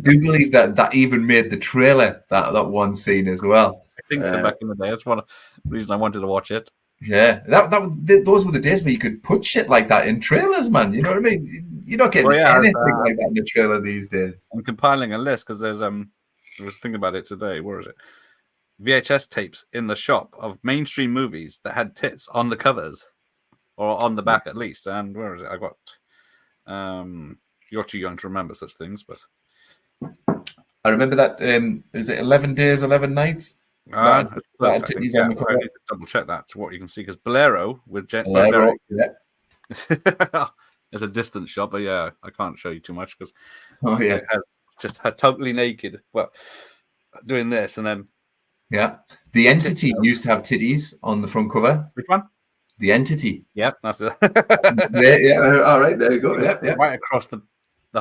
do believe that even made the trailer that one scene as well. I think so. Back in the day, that's one reason I wanted to watch it. Yeah, those were the days where you could put shit like that in trailers, man. You know what I mean? You're not getting anything like that in a trailer these days. I'm compiling a list because there's I was thinking about it today. Where is it? VHS tapes in the shop of mainstream movies that had tits on the covers or on the back at least. And where is it? I got. You're too young to remember such things, but I remember that. Is it 11 Days, 11 Nights? I need to double check that to what you can see because Bolero with Jen. Bolero, yeah. It's a distant shot, but yeah, I can't show you too much because just her totally naked. Well, doing this and then The Entity used to have titties on the front cover. Which one? The Entity. Yep, that's it. yeah. All right, there you go. Yeah. Right across the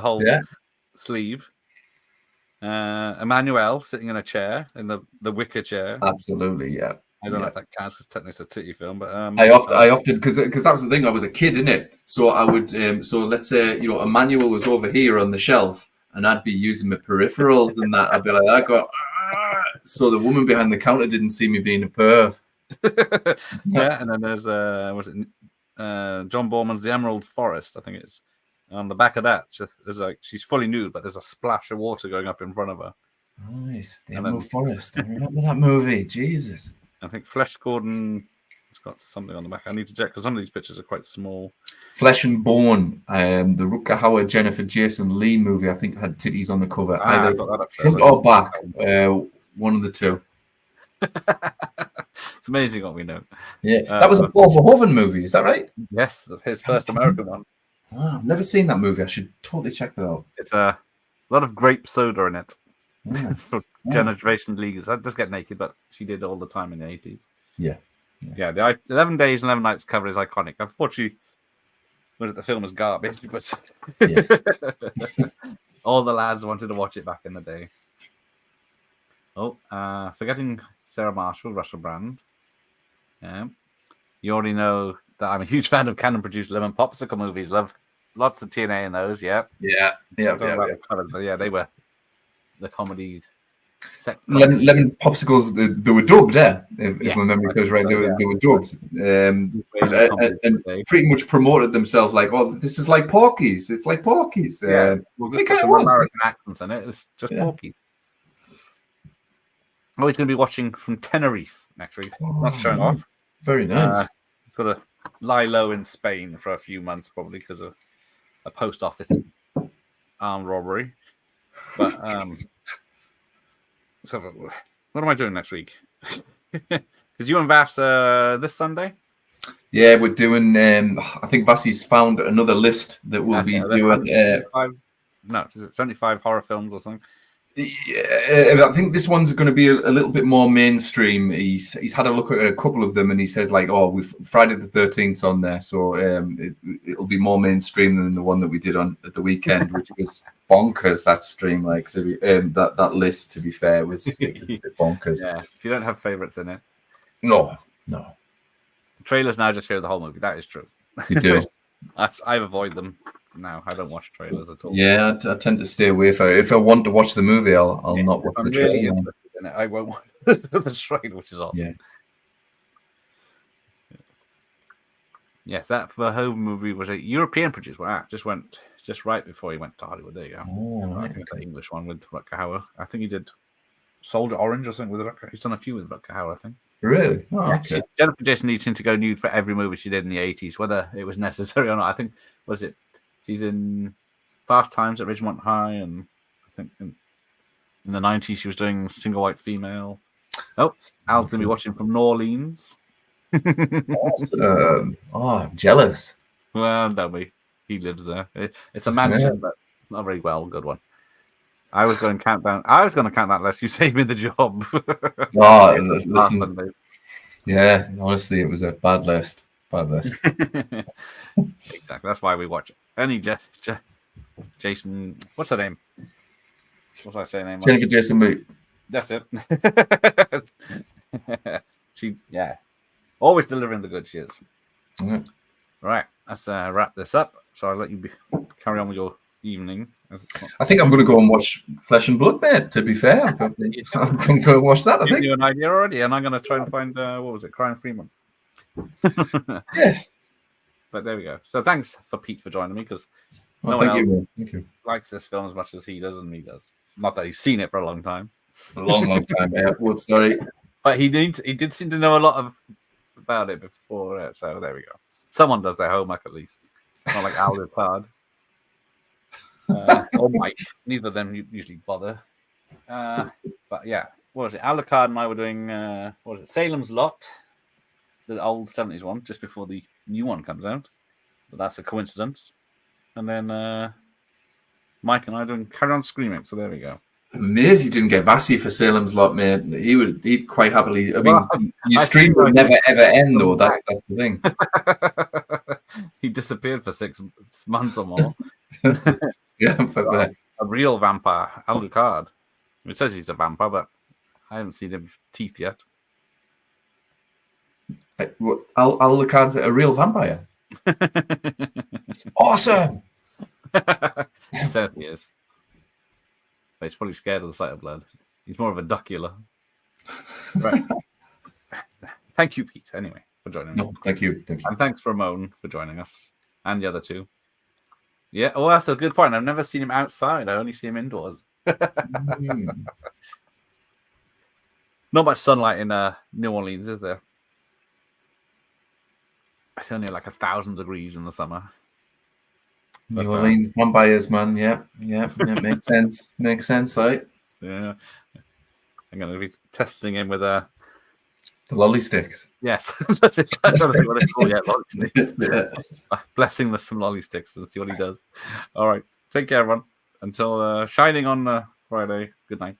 whole sleeve. Emmanuel sitting in a chair, in the wicker chair. Absolutely, yeah. I don't know if that counts because technically it's a titty film, but I often because that was the thing. I was a kid, innit? So I would so let's say Emmanuel was over here on the shelf, and I'd be using my peripherals and that. I'd be like, I go, so the woman behind the counter didn't see me being a perv. Yeah, and then there's John Borman's The Emerald Forest, I think it's. On the back of that, there's she's fully nude, but there's a splash of water going up in front of her. Nice. The Emerald Forest. I remember that movie. Jesus. I think Flesh Gordon. It's got something on the back. I need to check because some of these pictures are quite small. Flesh and Bone, the Rutger Hauer, Jennifer Jason Leigh movie, I think had titties on the cover, either front or back. One of the two. It's amazing what we know. Yeah, that was a Paul Verhoeven movie. Is that right? Yes, his first American one. I've never seen that movie. I should totally check that out. It's a lot of grape soda in it. For Generation Leaguers. I just get naked, but she did all the time in the 80s. Yeah. The 11 Days and 11 Nights cover is iconic. Unfortunately, the film was garbage, but yes. All the lads wanted to watch it back in the day. Forgetting Sarah Marshall, Russell Brand. Yeah. You already know that I'm a huge fan of Canon-produced Lemon Popsicle movies. Love lots of TNA in those, yeah. Yeah. But yeah, they were the comedy. Lemon Popsicles, they were dubbed, if my memory serves right. They were dubbed. And pretty much promoted themselves like, oh, this is like Porky's. It's like Porky's. Well, just put some American accents in it. It's just Porky. Oh, he's going to be watching from Tenerife next week. That's showing off. Very nice. He's got to lie low in Spain for a few months, probably because of a post office armed robbery. But so what am I doing next week? Because you and Vass this Sunday? Yeah, we're doing. I think Vassi's found another list that we'll be doing. Is it 75 horror films or something? Yeah, I think this one's going to be a little bit more mainstream. He's had a look at a couple of them, and he says like, "Oh, we've Friday the 13th on there, so it'll be more mainstream than the one that we did on at the weekend, which was bonkers." That stream, like that list, to be fair, was a bit bonkers. Yeah, if you don't have favorites in it, no. Trailers now just show the whole movie. That is true. You do. I avoid them now. I don't watch trailers at all. Yeah, I tend to stay away. If I want to watch the movie, I'll not watch the trailer. Really interested in it, I won't watch the trailer, which is odd. Yeah. Yes, that Verhoeven movie was a European produced one. Just went right before he went to Hollywood. There you go. Oh, I think the English one with Rutger Hauer. I think he did Soldier Orange or something with Rutger. He's done a few with Rutger Hauer, I think. Really? Oh, okay. Jennifer Jason Leigh seemed to go nude for every movie she did in the 80s, whether it was necessary or not. I think, she's in Fast Times at Ridgemont High, and I think in the 90s she was doing Single White Female. Oh, Al's going to be watching from New Orleans. Awesome. Oh, I'm jealous. Well, don't be. He lives there. It's a mansion, but not very well. Good one. I was going to count down unless you saved me the job. Listen, yeah, honestly, it was a bad list. Exactly. That's why we watch it. Any Jason, what's her name? What's I say name? Jennifer Jason Leigh. That's it. She, always delivering the good. She is. Yeah. Right, let's wrap this up. So I'll let you carry on with your evening. I think I'm going to go and watch Flesh and Blood, mate. To be fair, I'm going to go and watch that. I think you an idea already, and I'm going to try and find Crime Freeman. Yes, but there we go. So thanks for Pete for joining me because thank you. Likes this film as much as he does, and me does. Not that he's seen it for a long time. A long time. Yeah. Whoops, sorry. But he did seem to know a lot about it before. So there we go. Someone does their homework at least. Not like Al Ricard. Or Mike. Neither of them usually bother. But yeah, what was it? Alucard and I were doing Salem's Lot, the old 70s one, just before the new one comes out. But that's a coincidence. and then Mike and I doing Carry On Screaming. So there we go. Amazed he didn't get Vassy for Salem's Lot, mate. He'd quite happily. I mean, your stream would never ever end, though. That's the thing. He disappeared for 6 months or more. Yeah, a real vampire, Alucard. It says he's a vampire, but I haven't seen him with teeth yet. Alucard's a real vampire. It's awesome. He says he is. But he's probably scared of the sight of blood. He's more of a duckula. Right. Thank you, Pete, anyway, for joining me. No, thank you. And thanks, Ramon, for joining us. And the other two. Yeah, well, that's a good point. I've never seen him outside. I only see him indoors. Not much sunlight in New Orleans, is there? It's only like 1,000 degrees in the summer. New Orleans vampires, man. Yeah, makes sense. Makes sense, right? Yeah. I'm going to be testing him with the lolly sticks. Yes. That's it. I don't know what it's called yet. Lolly sticks. Yeah. Blessing with some lolly sticks. Let's see what he does. All right. Take care, everyone. Until Shining on Friday. Good night.